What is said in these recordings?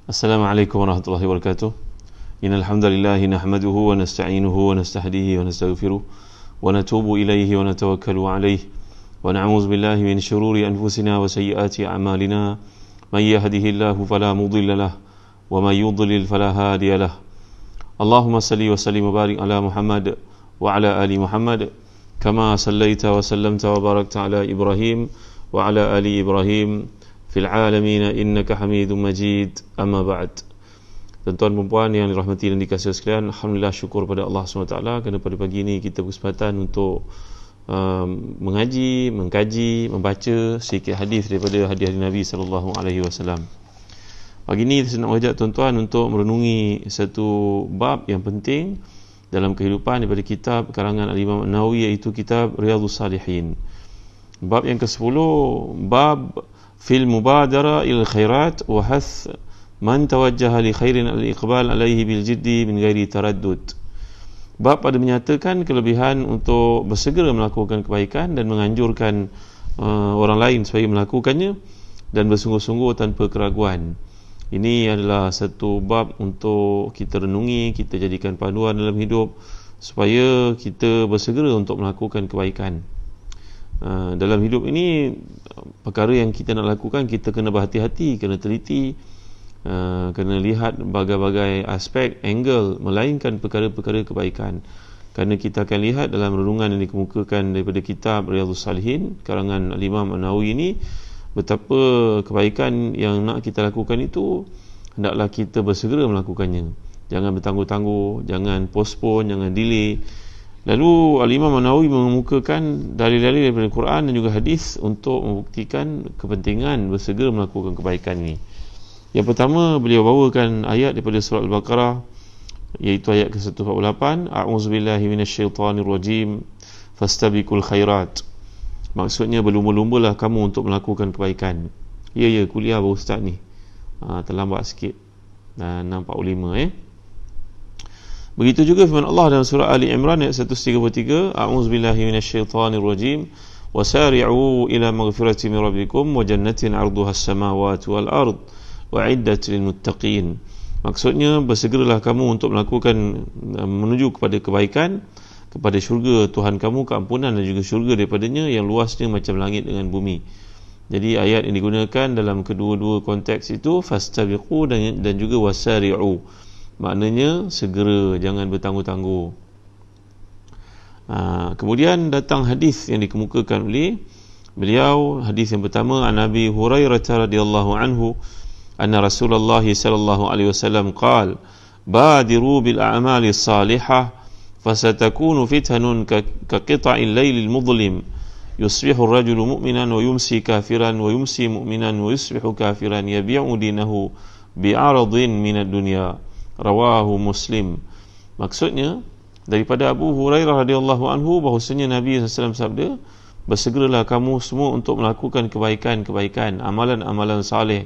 Assalamualaikum warahmatullahi wabarakatuh. Innal hamdalillah nahmaduhu wa nasta'inuhu wa nastahdihi wa nastaghfiruh wa natubu ilayhi wa natawakkalu alayhi wa na'udzu billahi min shururi anfusina wa sayyiati a'malina. May yahdihillahu fala mudilla lahu wa may yudlil fala hadiya lahu. Allahumma salli wa sallim wa barik ala Muhammad wa ala ali Muhammad kama sallaita wa sallamta wa barakta ala Ibrahim wa ala ali Ibrahim fil alamin innaka Hamidum Majid. Amma ba'd. Tuan-tuan dan puan yang dirahmati dan dikasihi sekalian, alhamdulillah, syukur pada Allah SWT kerana pada pagi ini kita berkesempatan untuk mengaji, mengkaji, membaca sedikit hadis daripada hadis Nabi SAW. Pagi ini saya nak mengajak tuan-tuan untuk merenungi satu bab yang penting dalam kehidupan daripada kitab karangan Al-Imam An-Nawawi, iaitu kitab Riyadhus Salihin. Bab yang ke-10, bab fil mubadara il khairat wa hath man tawajjaha li khairin al-iqbal alaihi bil jiddi min ghairi taraddud. Bab pada menyatakan kelebihan untuk bersegera melakukan kebaikan dan menganjurkan orang lain supaya melakukannya dan bersungguh-sungguh tanpa keraguan. Ini adalah satu bab untuk kita renungi, kita jadikan panduan dalam hidup supaya kita bersegera untuk melakukan kebaikan. Dalam hidup ini, perkara yang kita nak lakukan, kita kena berhati-hati, kena teliti, kena lihat berbagai aspek, angle, melainkan perkara-perkara kebaikan. Kerana kita akan lihat dalam renungan yang dikemukakan daripada kitab Riyadhus Salihin karangan Al-Imam An-Nawawi ini, betapa kebaikan yang nak kita lakukan itu hendaklah kita bersegera melakukannya. Jangan bertangguh-tangguh, jangan postpone, jangan delay. Lalu Al-Imam An-Nawawi mengemukakan dalil-dalil daripada Quran dan juga hadis untuk membuktikan kepentingan bersegera melakukan kebaikan ini. Yang pertama, beliau bawakan ayat daripada surah Al-Baqarah, iaitu ayat ke-148, A'udzubillahi minasyaitanirrajim, fastabiqul khairat. Maksudnya, berlumba-lumbalah kamu untuk melakukan kebaikan. Ya, kuliah baru start ni. Terlambat sikit. 6.45 Begitu juga firman Allah dalam surah Ali Imran ayat 133, A'udzubillahi minasyaitanirrajim, wasari'u ila maghfirati min rabbikum wa jannatin 'arduha as-samawati wal ard wa'iddat lil muttaqin. Maksudnya, bersegeralah kamu untuk melakukan menuju kepada kebaikan, kepada syurga Tuhan kamu, keampunan dan juga syurga daripadanya yang luasnya macam langit dengan bumi. Jadi ayat yang digunakan dalam kedua-dua konteks itu, fastabiqu dan juga wasari'u. Maknanya segera, jangan bertangguh-tangguh. Kemudian datang hadis yang dikemukakan oleh beliau. Hadis yang pertama, an Abi Hurairah radhiyallahu anhu anna Rasulullah sallallahu alaihi wasallam qala badiru bil a'mali salihah fasatakunu fitnun ka qita'il laylil mudlim yusbihu ar-rajulu mu'minan wa yumsi kafiran wa yumsi mu'minan wa yusbihu kafiran yabi'u dinahu bi'aradin minad dunya. Rawahu Muslim. Maksudnya, daripada Abu Hurairah radhiyallahu anhu bahawasanya Nabi SAW sabda, bersegeralah kamu semua untuk melakukan kebaikan-kebaikan, amalan-amalan saleh,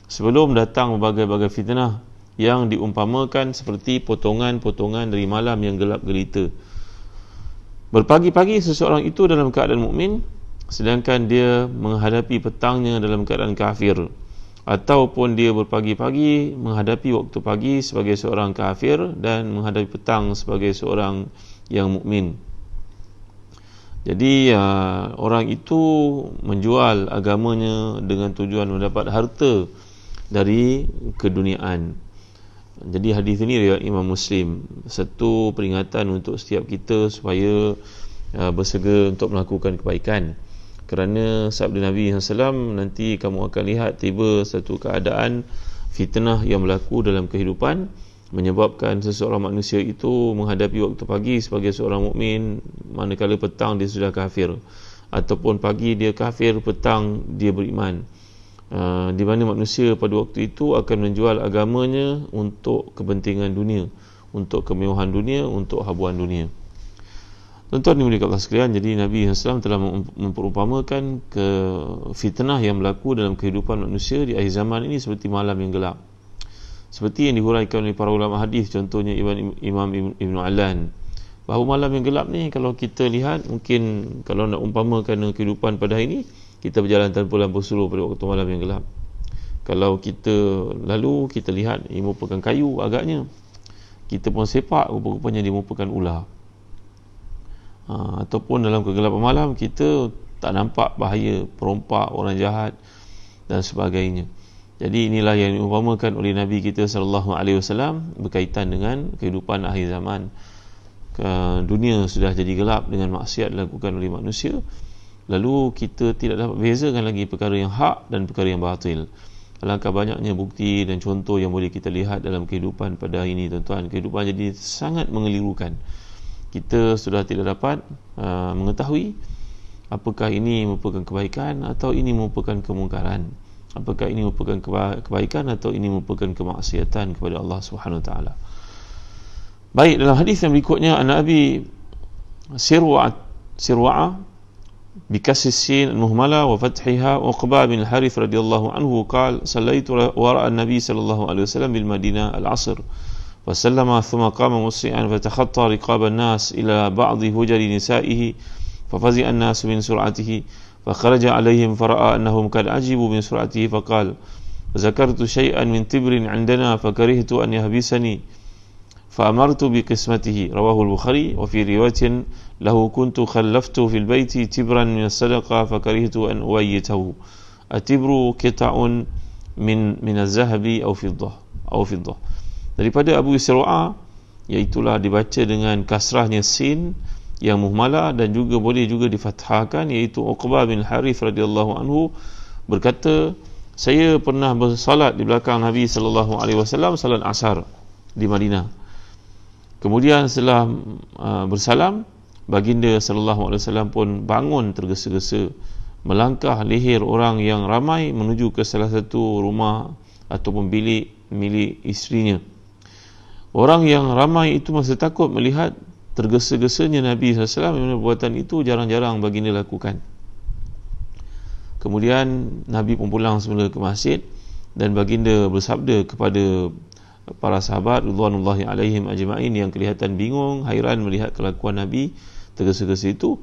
sebelum datang berbagai-bagai fitnah yang diumpamakan seperti potongan-potongan dari malam yang gelap gelita. Berpagi-pagi seseorang itu dalam keadaan mukmin, sedangkan dia menghadapi petangnya dalam keadaan kafir. Ataupun dia berpagi-pagi menghadapi waktu pagi sebagai seorang kafir dan menghadapi petang sebagai seorang yang mukmin. Jadi orang itu menjual agamanya dengan tujuan mendapat harta dari keduniaan. Jadi hadis ini riwayat Imam Muslim. Satu peringatan untuk setiap kita supaya bersegera untuk melakukan kebaikan. Kerana sabda Nabi SAW, nanti kamu akan lihat tiba satu keadaan fitnah yang berlaku dalam kehidupan, menyebabkan seseorang manusia itu menghadapi waktu pagi sebagai seorang mukmin, manakala petang dia sudah kafir, ataupun pagi dia kafir, petang dia beriman. Di mana manusia pada waktu itu akan menjual agamanya untuk kepentingan dunia, untuk kemewahan dunia, untuk habuan dunia. Tuan-tuan dimuliakan Allah sekalian, jadi Nabi SAW telah memperumpamakan ke fitnah yang berlaku dalam kehidupan manusia di akhir zaman ini seperti malam yang gelap. Seperti yang dihuraikan oleh para ulama hadis, contohnya Imam Ibn Alan, bahawa malam yang gelap ni, kalau kita lihat, mungkin kalau nak umpamakan kehidupan pada hari ini, kita berjalan tanpa lampu suluh pada waktu malam yang gelap. Kalau kita lalu kita lihat ia merupakan kayu, agaknya kita pun sepak, rupa-rupanya dia merupakan ular. Ataupun dalam kegelapan malam kita tak nampak bahaya, perompak, orang jahat dan sebagainya. Jadi inilah yang diumpamakan oleh Nabi kita sallallahu alaihi wasallam berkaitan dengan kehidupan akhir zaman. Dunia sudah jadi gelap dengan maksiat dilakukan oleh manusia, lalu kita tidak dapat bezakan lagi perkara yang hak dan perkara yang batil. Alangkah banyaknya bukti dan contoh yang boleh kita lihat dalam kehidupan pada hari ini, tuan-tuan. Kehidupan jadi sangat mengelirukan. Kita sudah tidak dapat mengetahui apakah ini merupakan kebaikan atau ini merupakan kemungkaran, apakah ini merupakan kebaikan atau ini merupakan kemaksiatan kepada Allah Subhanahu Wa Taala. Baik, dalam hadis yang berikutnya, An-Nabi Sirwa'a بكسر السين المهملة وفتحها عقبة بن الحارث رضي الله عنه قال صليت وراء النبي صلى الله عليه وسلم بالمدينة العصر فسلم ثم قام مسرعا فتخطى رقاب الناس إلى بعض هجر نسائه ففزع الناس من سرعته فخرج عليهم فرأى أنهم قد عجبوا من سرعته فقال ذكرت شيئا من تبر عندنا فكرهت أن يحبسني فأمرت بقسمته. رواه البخاري. وفي رواية له كنت خلفت في البيت تبرا من الصدقة فكرهت أن أويته. التبر قطع من الذهب أو فضة. Daripada Abu Sirwa'a, iaitulah dibaca dengan kasrahnya sin yang muhmalah dan juga boleh juga difathahkan, iaitu Uqbah bin Harith radhiyallahu anhu berkata, saya pernah bersalat di belakang Nabi sallallahu alaihi wasallam salat asar di Madinah. Kemudian setelah bersalam, baginda sallallahu alaihi wasallam pun bangun tergesa-gesa melangkah leher orang yang ramai menuju ke salah satu rumah ataupun bilik milik isterinya. Orang yang ramai itu masih takut melihat tergesa-gesanya Nabi sallallahu alaihi wasallam, yang perbuatan itu jarang-jarang baginda lakukan. Kemudian Nabi pun pulang semula ke masjid dan baginda bersabda kepada para sahabat ridwanullahi alaihim ajma'in yang kelihatan bingung, hairan melihat kelakuan Nabi tergesa-gesa itu.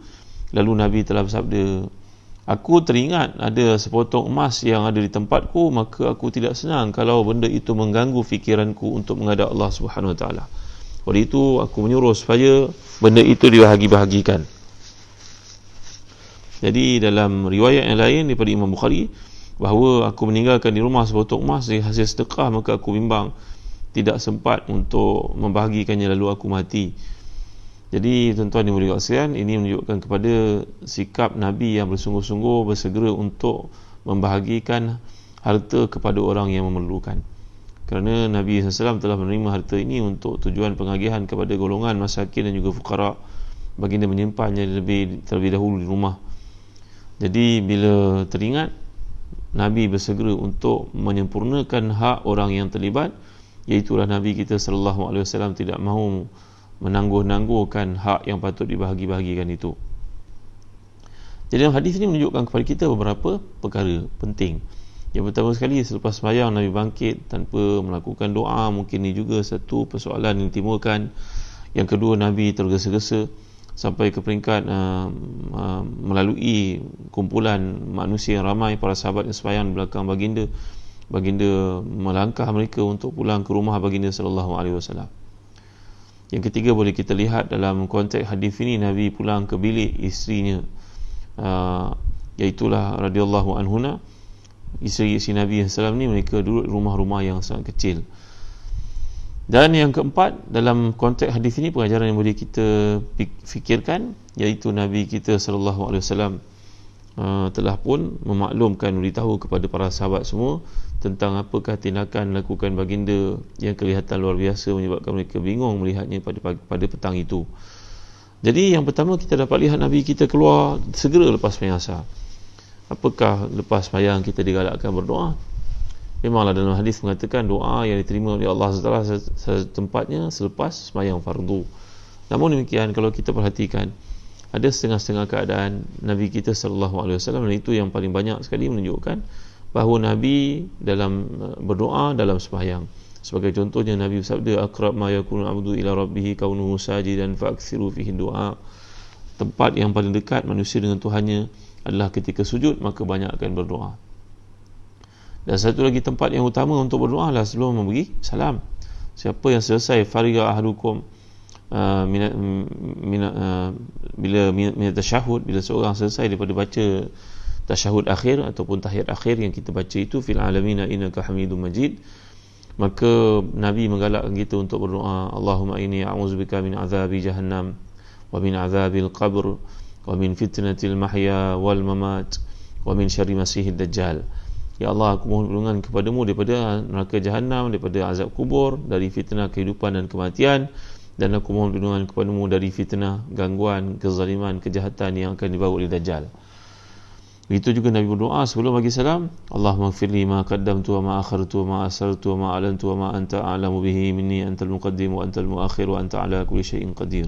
Lalu Nabi telah bersabda, aku teringat ada sepotong emas yang ada di tempatku, maka aku tidak senang kalau benda itu mengganggu fikiranku untuk menghadap Allah Subhanahu Wa Taala. Oleh itu aku menyuruh supaya benda itu dibahagi-bahagikan. Jadi dalam riwayat yang lain daripada Imam Bukhari, bahawa aku meninggalkan di rumah sepotong emas dari hasil sedekah, maka aku bimbang tidak sempat untuk membahagikannya, lalu aku mati. Jadi tuan-tuan yang mulia sekalian, ini menunjukkan kepada sikap Nabi yang bersungguh-sungguh bersegera untuk membahagikan harta kepada orang yang memerlukan. Kerana Nabi SAW telah menerima harta ini untuk tujuan pengagihan kepada golongan masakin dan juga fuqara. Baginda menyimpannya terlebih dahulu di rumah. Jadi bila teringat, Nabi bersegera untuk menyempurnakan hak orang yang terlibat, iaitulah Nabi kita sallallahu alaihi wasallam tidak mahu menangguh-nangguhkan hak yang patut dibahagi-bahagikan itu. Jadi dalam hadis ini menunjukkan kepada kita beberapa perkara penting. Yang pertama sekali, selepas sembahyang Nabi bangkit tanpa melakukan doa. Mungkin ini juga satu persoalan yang timbulkan. Yang kedua, Nabi tergesa-gesa sampai ke peringkat melalui kumpulan manusia yang ramai, para sahabat yang sembahyang di belakang baginda. Baginda melangkah mereka untuk pulang ke rumah baginda sallallahu alaihi wasallam. Yang ketiga, boleh kita lihat dalam konteks hadis ini, Nabi pulang ke bilik isterinya, iaitulah radhiyallahu anhuna, isteri-isteri Nabi sallallahu alaihi wasallam ni, mereka duduk di rumah-rumah yang sangat kecil. Dan yang keempat, dalam konteks hadis ini pengajaran yang boleh kita fikirkan, iaitu Nabi kita sallallahu alaihi wasallam telah pun memaklumkan, beritahu kepada para sahabat semua tentang apakah tindakan lakukan baginda yang kelihatan luar biasa menyebabkan mereka bingung melihatnya pada petang itu. Jadi yang pertama, kita dapat lihat Nabi kita keluar segera lepas sembahyang asar. Apakah lepas sembahyang kita digalakkan berdoa? Memanglah dalam hadis mengatakan doa yang diterima oleh Allah SWT tempatnya selepas sembahyang fardu. Namun demikian, kalau kita perhatikan, ada setengah-setengah keadaan Nabi kita sallallahu alaihi wasallam, dan itu yang paling banyak sekali menunjukkan bahawa Nabi dalam berdoa dalam sembahyang. Sebagai contohnya, Nabi bersabda, aqrab ma yakunu abdu ila rabbih kaunuhu sajidan fa'aksiru fihi du'a. Tempat yang paling dekat manusia dengan Tuhannya adalah ketika sujud, maka banyakkan berdoa. Dan satu lagi tempat yang utama untuk berdoa lah sebelum memberi salam. Siapa yang selesai fariga ahadukum bila tasyahud, bila seorang selesai daripada baca tasyahud akhir ataupun tahiyat akhir yang kita baca itu, fil alamina innaka hamidum majid, maka Nabi menggalakkan kita untuk berdoa, Allahumma inni a'udzubika min azabi jahannam wa min azabil qabr wa min fitnatil mahya wal mamat wa min syarri masihid dajjal. Ya Allah, aku mohon perlindungan kepadamu daripada neraka jahannam, daripada azab kubur, dari fitnah kehidupan dan kematian, dan aku mohon perlindungan kepadamu dari fitnah, gangguan, kezaliman, kejahatan yang akan dibawa oleh Dajjal. Begitu juga Nabi berdoa sebelum bagi salam, Allahumma ighfirli ma qaddamtu wa ma akhartu wa ma asrartu wa ma alantu wa ma anta a'lamu bihi minni antal muqaddim wa antal muakhir wa anta ala kulli syai'in qadir.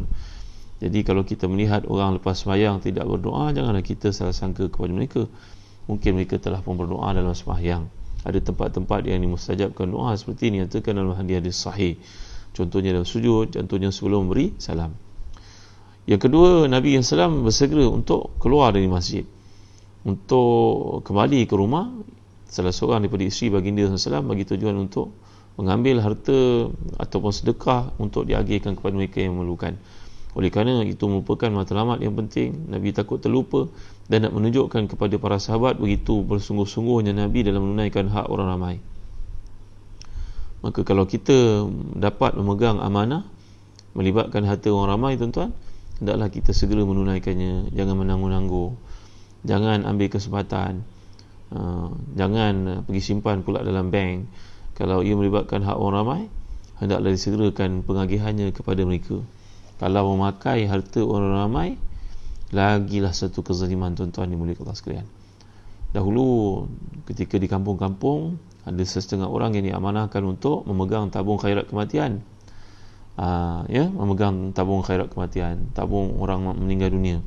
Jadi kalau kita melihat orang lepas sembahyang tidak berdoa, janganlah kita salah sangka kepada mereka. Mungkin mereka telah pun berdoa dalam sembahyang. Ada tempat-tempat yang dimustajabkan doa seperti ini, nyatakan dalam hadis sahih. Contohnya dalam sujud, contohnya sebelum beri salam. Yang kedua, Nabi SAW bersegera untuk keluar dari masjid, untuk kembali ke rumah. Salah seorang daripada isteri baginda SAW bagi tujuan untuk mengambil harta ataupun sedekah untuk diagihkan kepada mereka yang memerlukan. Oleh kerana itu merupakan matlamat yang penting, Nabi takut terlupa dan nak menunjukkan kepada para sahabat begitu bersungguh-sungguhnya Nabi dalam menunaikan hak orang ramai. Maka kalau kita dapat memegang amanah melibatkan harta orang ramai, tuan-tuan, hendaklah kita segera menunaikannya. Jangan menangguh-nangguh, jangan ambil kesempatan, jangan pergi simpan pula dalam bank. Kalau ia melibatkan hak orang ramai, hendaklah disegerakan pengagihannya kepada mereka. Kalau memakai harta orang ramai, lagilah satu kezaliman, tuan-tuan dimuliakan Allah sekalian. Dahulu ketika di kampung-kampung, ada setengah orang yang diamanahkan untuk memegang tabung khairat kematian. Memegang tabung khairat kematian, tabung orang meninggal dunia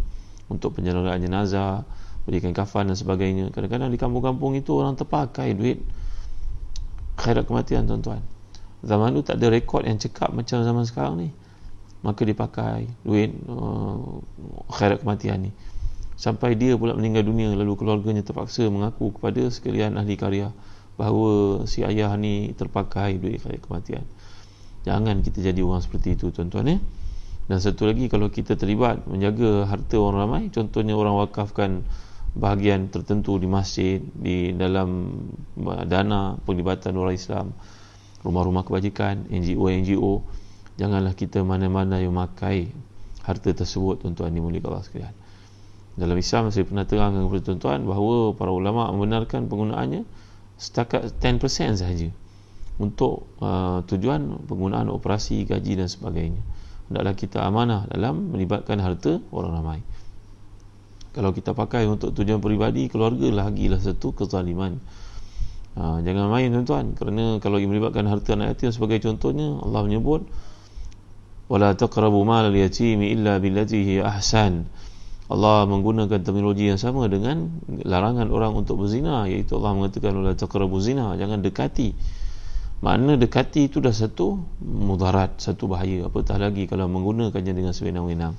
untuk penyelenggaraan jenazah, berikan kafan dan sebagainya. Kadang-kadang di kampung-kampung itu orang terpakai duit khairat kematian, tuan-tuan. Zaman dulu tak ada rekod yang cekap macam zaman sekarang ni. Maka dipakai duit khairat kematian ni sampai dia pula meninggal dunia, lalu keluarganya terpaksa mengaku kepada sekalian ahli karya bahawa si ayah ni terpakai duit khairat kematian. Jangan kita jadi orang seperti itu, tuan-tuan. Dan satu lagi, kalau kita terlibat menjaga harta orang ramai, contohnya orang wakafkan bahagian tertentu di masjid, di dalam dana penglibatan orang Islam, rumah-rumah kebajikan, NGO, janganlah kita mana-mana yang memakai harta tersebut, tuan-tuan dimuliakan Allah sekalian. Dalam Islam saya pernah terangkan kepada tuan-tuan bahawa para ulama membenarkan penggunaannya setakat 10% sahaja untuk tujuan penggunaan operasi, gaji dan sebagainya. Hendaklah kita amanah dalam melibatkan harta orang ramai. Kalau kita pakai untuk tujuan peribadi, keluarga, lagilah satu kezaliman. Jangan main, tuan-tuan, kerana kalau melibatkan harta anak yatim sebagai contohnya, Allah menyebut wala taqrabu malal yatimi illa billati hi ahsan. Allah menggunakan terminologi yang sama dengan larangan orang untuk berzina, iaitu Allah mengatakan wala taqrabu zina, jangan dekati. Makna dekati itu dah satu mudarat, satu bahaya, apatah lagi kalau menggunakannya dengan sewenang-wenang.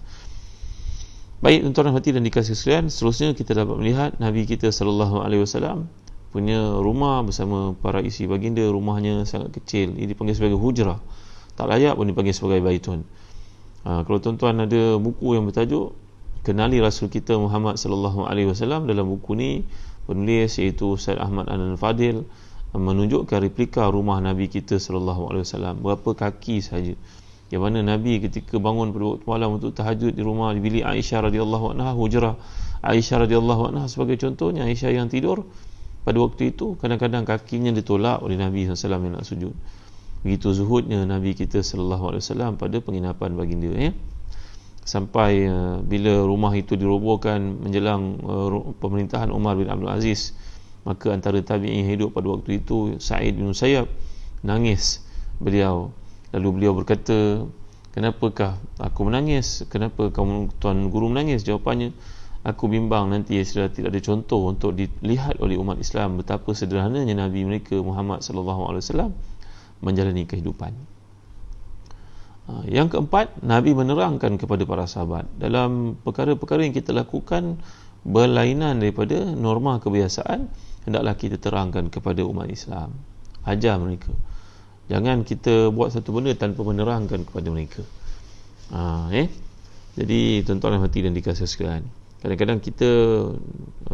Baik, tuan-tuan hati dan dikasih sekalian, seterusnya kita dapat melihat Nabi kita sallallahu alaihi wasallam punya rumah bersama para isteri baginda. Rumahnya sangat kecil, ini dipanggil sebagai hujrah, tak layak pun dipanggil sebagai baitun. Kalau tuan-tuan ada buku yang bertajuk Kenali Rasul kita Muhammad sallallahu alaihi wasallam, dalam buku ni penulis iaitu Ustaz Ahmad An-Fadil menunjukkan replika rumah Nabi kita sallallahu alaihi wasallam, berapa kaki saja, yang mana Nabi ketika bangun pada waktu malam untuk tahajud di rumah di bilik Aisyah radhiyallahu anha, hujrah Aisyah radhiyallahu anha sebagai contohnya. Aisyah yang tidur pada waktu itu, kadang-kadang kakinya ditolak oleh Nabi SAW yang nak sujud. Begitu zuhudnya Nabi kita sallallahu alaihi wasallam pada penginapan baginda, sampai bila rumah itu dirobohkan menjelang pemerintahan Umar bin Abdul Aziz, maka antara tabi'in yang hidup pada waktu itu, Sa'id bin Musayyab, nangis beliau. Lalu beliau berkata, kenapakah aku menangis? Kenapa kamu, tuan guru, menangis? Jawapannya, aku bimbang nanti sudah tidak ada contoh untuk dilihat oleh umat Islam betapa sederhananya Nabi mereka Muhammad sallallahu alaihi wasallam menjalani kehidupan. Yang keempat, Nabi menerangkan kepada para sahabat dalam perkara-perkara yang kita lakukan berlainan daripada norma kebiasaan, hendaklah kita terangkan kepada umat Islam. Ajar mereka. Jangan kita buat satu benda tanpa menerangkan kepada mereka. Jadi tuan-tuan dan hati dan dikasihi sekalian, kadang-kadang kita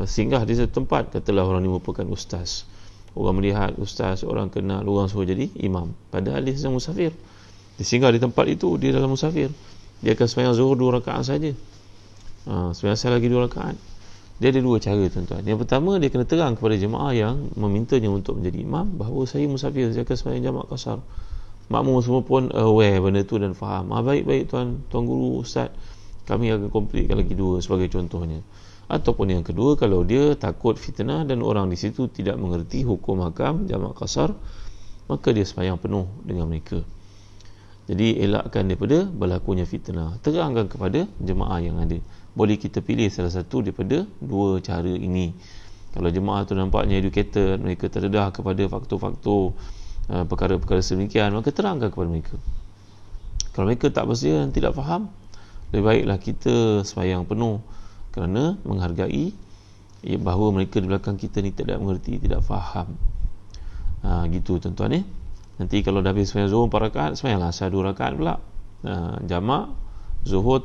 singgah di satu tempat, katalah orang ni merupakan ustaz. Orang melihat ustaz, orang kenal, orang suruh jadi imam. Padahal dia sedang musafir. Dia singgah di tempat itu, dia dalam musafir. Dia akan sembahyang zuhur 2 rakaat saja. Sembahyang asar lagi 2 rakaat. Dia ada 2 cara, tuan-tuan. Yang pertama, dia kena terang kepada jemaah yang memintanya untuk menjadi imam bahawa saya musafir, saya akan sembahyang jamak qasar. Makmum semua pun aware benda tu dan faham. Baik-baik tuan guru, ustaz, kami akan komplitkan lagi 2 sebagai contohnya. Ataupun yang kedua, kalau dia takut fitnah dan orang di situ tidak mengerti hukum hakam jamak qasar, maka dia sembahyang penuh dengan mereka. Jadi elakkan daripada berlakunya fitnah. Terangkan kepada jemaah yang ada. Boleh kita pilih salah satu daripada 2 cara ini. Kalau jemaah tu nampaknya educated, mereka terdedah kepada faktor-faktor perkara-perkara sedemikian, maka terangkan kepada mereka. Kalau mereka tak bersedia dan tidak faham, lebih baiklah kita sembahyang penuh, kerana menghargai bahawa mereka di belakang kita ni tidak mengerti, tidak faham. Gitu tuan-tuan. Nanti kalau dah habis sembahyang zuhur 4 rakaat, sembahyanglah asar 2 rakaat pula. Jamak zuhur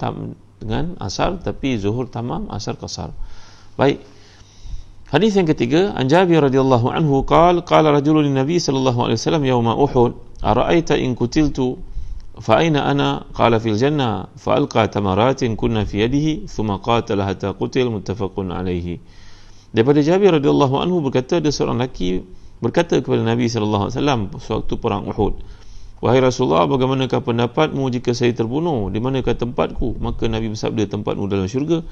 dengan asar, tapi zuhur tamam, asar qasar. Baik. Hadis yang ketiga, an Jabir radhiyallahu anhu qala rajulun lin-nabi sallallahu alaihi wasallam yauma Uhud, ara'aita in qutiltu fa aina ana? Qala fil jannah, fa alqa tamaratin kunna fi yadihi thumma qatala hatta qutil, muttafaqun alaihi. Daripada Jabir radhiyallahu anhu berkata, ada seorang lelaki berkata kepada Nabi sallallahu alaihi wasallam sewaktu perang Uhud, wahai Rasulullah, bagaimanakah pendapatmu jika saya terbunuh? Di manakah tempatku? Maka Nabi bersabda, tempatmu dalam syurga.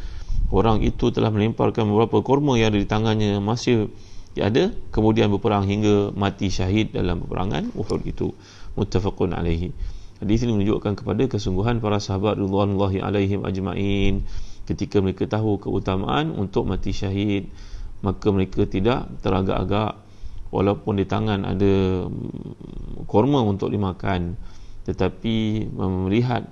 Orang itu telah melemparkan beberapa korma yang ada di tangannya, masih ada, kemudian berperang hingga mati syahid dalam peperangan Uhud itu. Muttafaqun alaihi. Hadis ini menunjukkan kepada kesungguhan para sahabat radhiyallahu alaihim ajma'in ketika mereka tahu keutamaan untuk mati syahid, maka mereka tidak teragak-agak walaupun di tangan ada korma untuk dimakan, tetapi melihat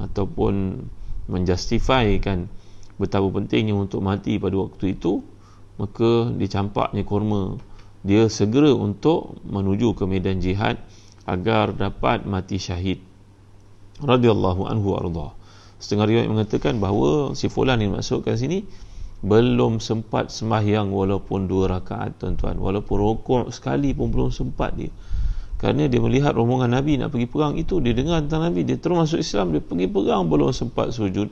ataupun menjustifikan betapa pentingnya untuk mati pada waktu itu, maka dicampaknya korma, dia segera untuk menuju ke medan jihad agar dapat mati syahid. Radhiyallahu anhu arda. Setengah riwayat mengatakan bahawa si fulan yang dimaksudkan sini belum sempat sembahyang walaupun 2 rakaat, tuan-tuan, walaupun rukuk sekali pun belum sempat dia, kerana dia melihat rombongan Nabi nak pergi perang itu, dia dengar tentang Nabi, dia terus masuk Islam, dia pergi perang belum sempat sujud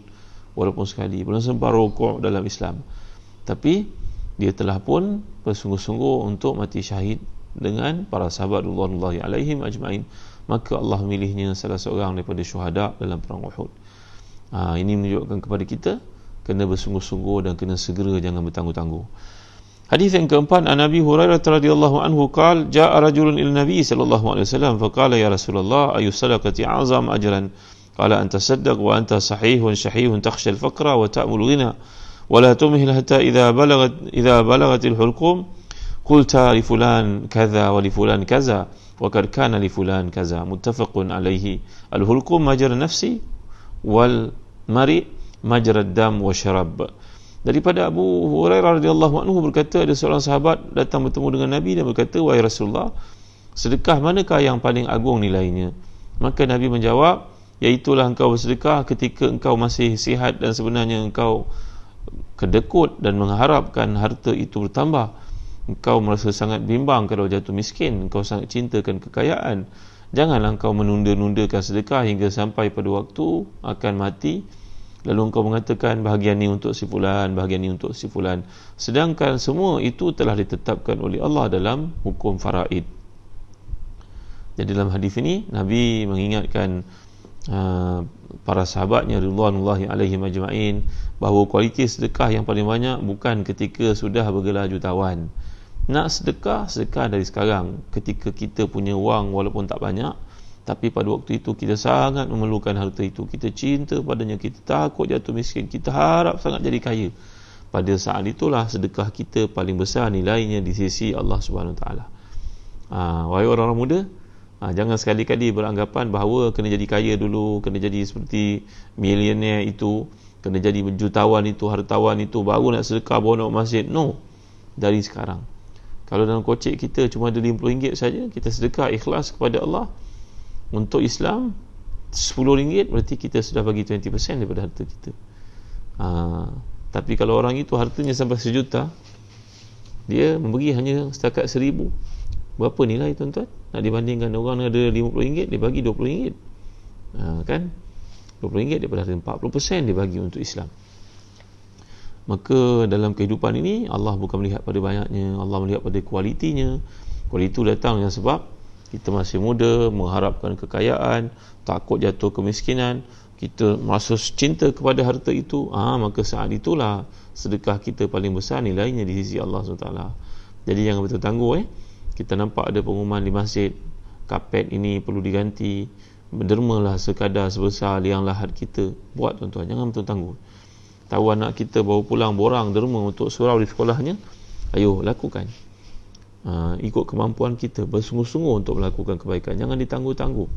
walaupun sekali, belum sempat rukuk dalam Islam, tapi dia telah pun bersungguh-sungguh untuk mati syahid dengan para sahabat radhiyallahu alaihim ajma'in, maka Allah memilihnya salah seorang daripada syuhada dalam perang Uhud. Ini menunjukkan kepada kita kena bersungguh-sungguh dan kena segera, jangan bertangguh-tangguh. Hadis yang keempat, an Abi Hurairah radhiyallahu anhu qala jaa rajulun ila Nabi sallallahu alaihi wasallam faqala ya Rasulullah ayu sadaqati a'zam ajran? Qala anta saddaq wa anta sahihun syahihun takhsha al-faqra wa ta'mul ghina wa la tumhil hatta idha balagat al-hulqum qulta li fulan kadha wa li fulan kadha wa kad kana li fulan kadha. Muttafaqun alaihi. Al-hulqum majra nafsi wal mari majra dam wa syarab. Daripada Abu Hurairah radhiyallahu anhu berkata, ada seorang sahabat datang bertemu dengan Nabi dan berkata, wahai Rasulullah, sedekah manakah yang paling agung nilainya? Maka Nabi menjawab, iaitulah engkau bersedekah ketika engkau masih sihat dan sebenarnya engkau kedekut dan mengharapkan harta itu bertambah. Engkau merasa sangat bimbang kalau jatuh miskin, engkau sangat cintakan kekayaan. Janganlah engkau menunda-nundakan sedekah hingga sampai pada waktu akan mati, lalu engkau mengatakan bahagian ni untuk si fulan, bahagian ni untuk si fulan, sedangkan semua itu telah ditetapkan oleh Allah dalam hukum faraid. Jadi dalam hadis ini Nabi mengingatkan para sahabatnya radhiyallahu alaihim ajma'in bahawa kualiti sedekah yang paling banyak bukan ketika sudah bergelar jutawan. Nak sedekah dari sekarang, ketika kita punya wang walaupun tak banyak, tapi pada waktu itu kita sangat memerlukan harta itu, kita cinta padanya, kita takut jatuh miskin, kita harap sangat jadi kaya. Pada saat itulah sedekah kita paling besar nilainya di sisi Allah Subhanahu Wa Taala. Wahai orang-orang muda, jangan sekali-kali beranggapan bahawa kena jadi kaya dulu, kena jadi seperti milioner itu, kena jadi jutawan itu, hartawan itu, baru nak sedekah, baru nak masjid. No, dari sekarang. Kalau dalam kocek kita cuma ada RM50 saja, kita sedekah ikhlas kepada Allah untuk Islam RM10, berarti kita sudah bagi 20% daripada harta kita. Tapi kalau orang itu hartanya sampai 1 juta, dia memberi hanya setakat 1,000, berapa nilai tuan-tuan? Nak dibandingkan orang ada RM50, dia bagi RM20, kan? RM20 daripada harta 40% dia bagi untuk Islam. Maka dalam kehidupan ini Allah bukan melihat pada banyaknya, Allah melihat pada kualitinya. Kualiti itu datang dengan sebab kita masih muda, mengharapkan kekayaan, takut jatuh kemiskinan, kita merasa cinta kepada harta itu, maka saat itulah sedekah kita paling besar nilainya di sisi Allah SWT. Jadi jangan betul tangguh. Kita nampak ada pengumuman di masjid, kapet ini perlu diganti, dermalah sekadar sebesar liang lahat kita. Buat tuan-tuan, jangan betul tangguh. Tahu anak kita baru pulang borang derma untuk surau di sekolahnya, ayo lakukan. Ikut kemampuan kita, bersungguh-sungguh untuk melakukan kebaikan, jangan ditangguh-tangguh.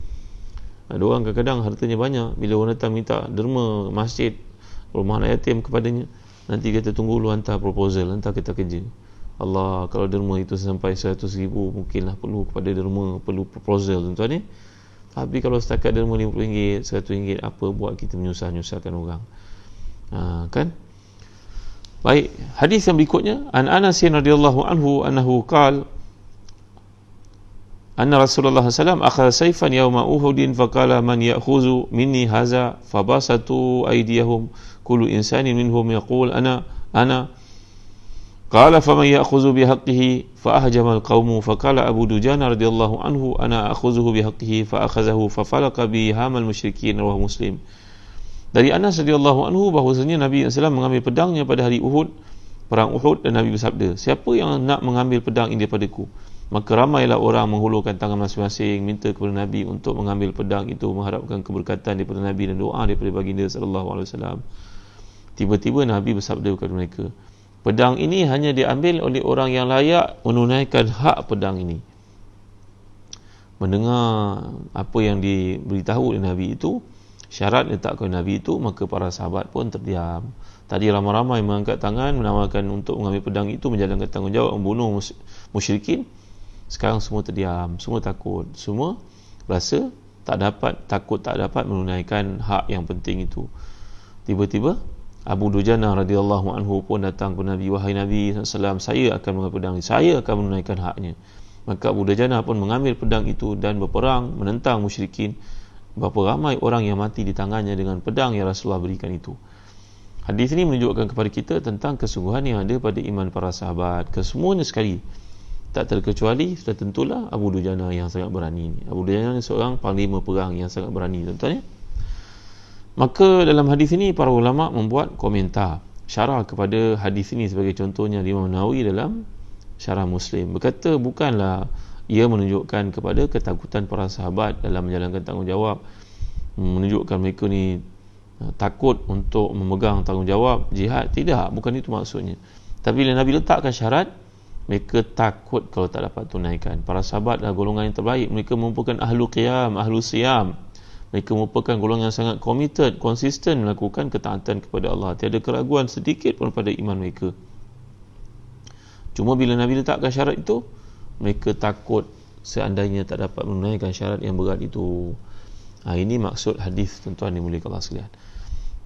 Ada orang kadang-kadang hartanya banyak, bila orang datang minta derma masjid, rumah anak yatim kepadanya, nanti kita tunggu dulu hantar proposal, hantar kita kerja. Allah, kalau derma itu sampai 100,000, mungkinlah perlu kepada derma, perlu proposal tuan-tuan ni. Tapi kalau setakat derma RM50, RM100, apa buat kita menyusah-nyusahkan orang? Kan? Baik, hadis yang berikutnya, an Anas radhiyallahu anhu annahu qala anna Rasulullah sallallahu alaihi wasallam akhadha sayfan yawma Uhudin faqala man ya'khudhu minni hadha fabasatu aydiyahum kullu insanin minhum yaqul ana qala faman ya'khudhu bihaqqihi fa ahjama al-qawmu faqala Abu Dujana radhiyallahu anhu ana akhudhuhu bihaqqihi fa akhadhahu fa falaqa bi hamal musyrikin, rawahu Muslim. Dari Anas radhiyallahu anhu bahwasanya Nabi SAW mengambil pedangnya pada hari Uhud, perang Uhud, dan Nabi bersabda, siapa yang nak mengambil pedang ini daripada-Ku? Maka ramailah orang menghulurkan tangan masing-masing minta kepada Nabi untuk mengambil pedang itu, mengharapkan keberkatan daripada Nabi dan doa daripada baginda sallallahu alaihi wasallam. Tiba-tiba Nabi bersabda kepada mereka, pedang ini hanya diambil oleh orang yang layak menunaikan hak pedang ini. Mendengar apa yang diberitahu oleh Nabi itu, syarat letakkan Nabi itu, maka para sahabat pun terdiam. Tadi ramai-ramai mengangkat tangan menawarkan untuk mengambil pedang itu, menjalankan tanggungjawab membunuh musyrikin. Sekarang semua terdiam, semua takut, semua rasa takut tak dapat menunaikan hak yang penting itu. Tiba-tiba Abu Dujana radhiyallahu anhu pun datang kepada Nabi, wahai Nabi SAW, saya akan mengambil pedang ini, saya akan menunaikan haknya. Maka Abu Dujana pun mengambil pedang itu dan berperang menentang musyrikin. Berapa ramai orang yang mati di tangannya dengan pedang yang Rasulullah berikan itu. Hadis ini menunjukkan kepada kita tentang kesungguhan yang ada pada iman para sahabat, kesemuanya sekali, tak terkecuali sudah tentulah Abu Dujana yang sangat berani. Abu Dujana ni seorang panglima perang yang sangat berani, tuan-tuan ya. Maka dalam hadis ini para ulama membuat komentar syarah kepada hadis ini, sebagai contohnya Imam Nawawi dalam Syarah Muslim berkata, bukanlah ia menunjukkan kepada ketakutan para sahabat dalam menjalankan tanggungjawab, menunjukkan mereka ni takut untuk memegang tanggungjawab jihad. Tidak, bukan itu maksudnya. Tapi bila Nabi letakkan syarat, mereka takut kalau tak dapat tunaikan. Para sahabat adalah golongan yang terbaik. Mereka merupakan ahlu qiyam, ahlu siyam. Mereka merupakan golongan yang sangat committed, konsisten melakukan ketaatan kepada Allah. Tiada keraguan sedikit pun pada iman mereka. Cuma bila Nabi letakkan syarat itu, mereka takut seandainya tak dapat menunaikan syarat yang berat itu. Ini maksud hadis, tuan-tuan dimuliakan Allah sekalian.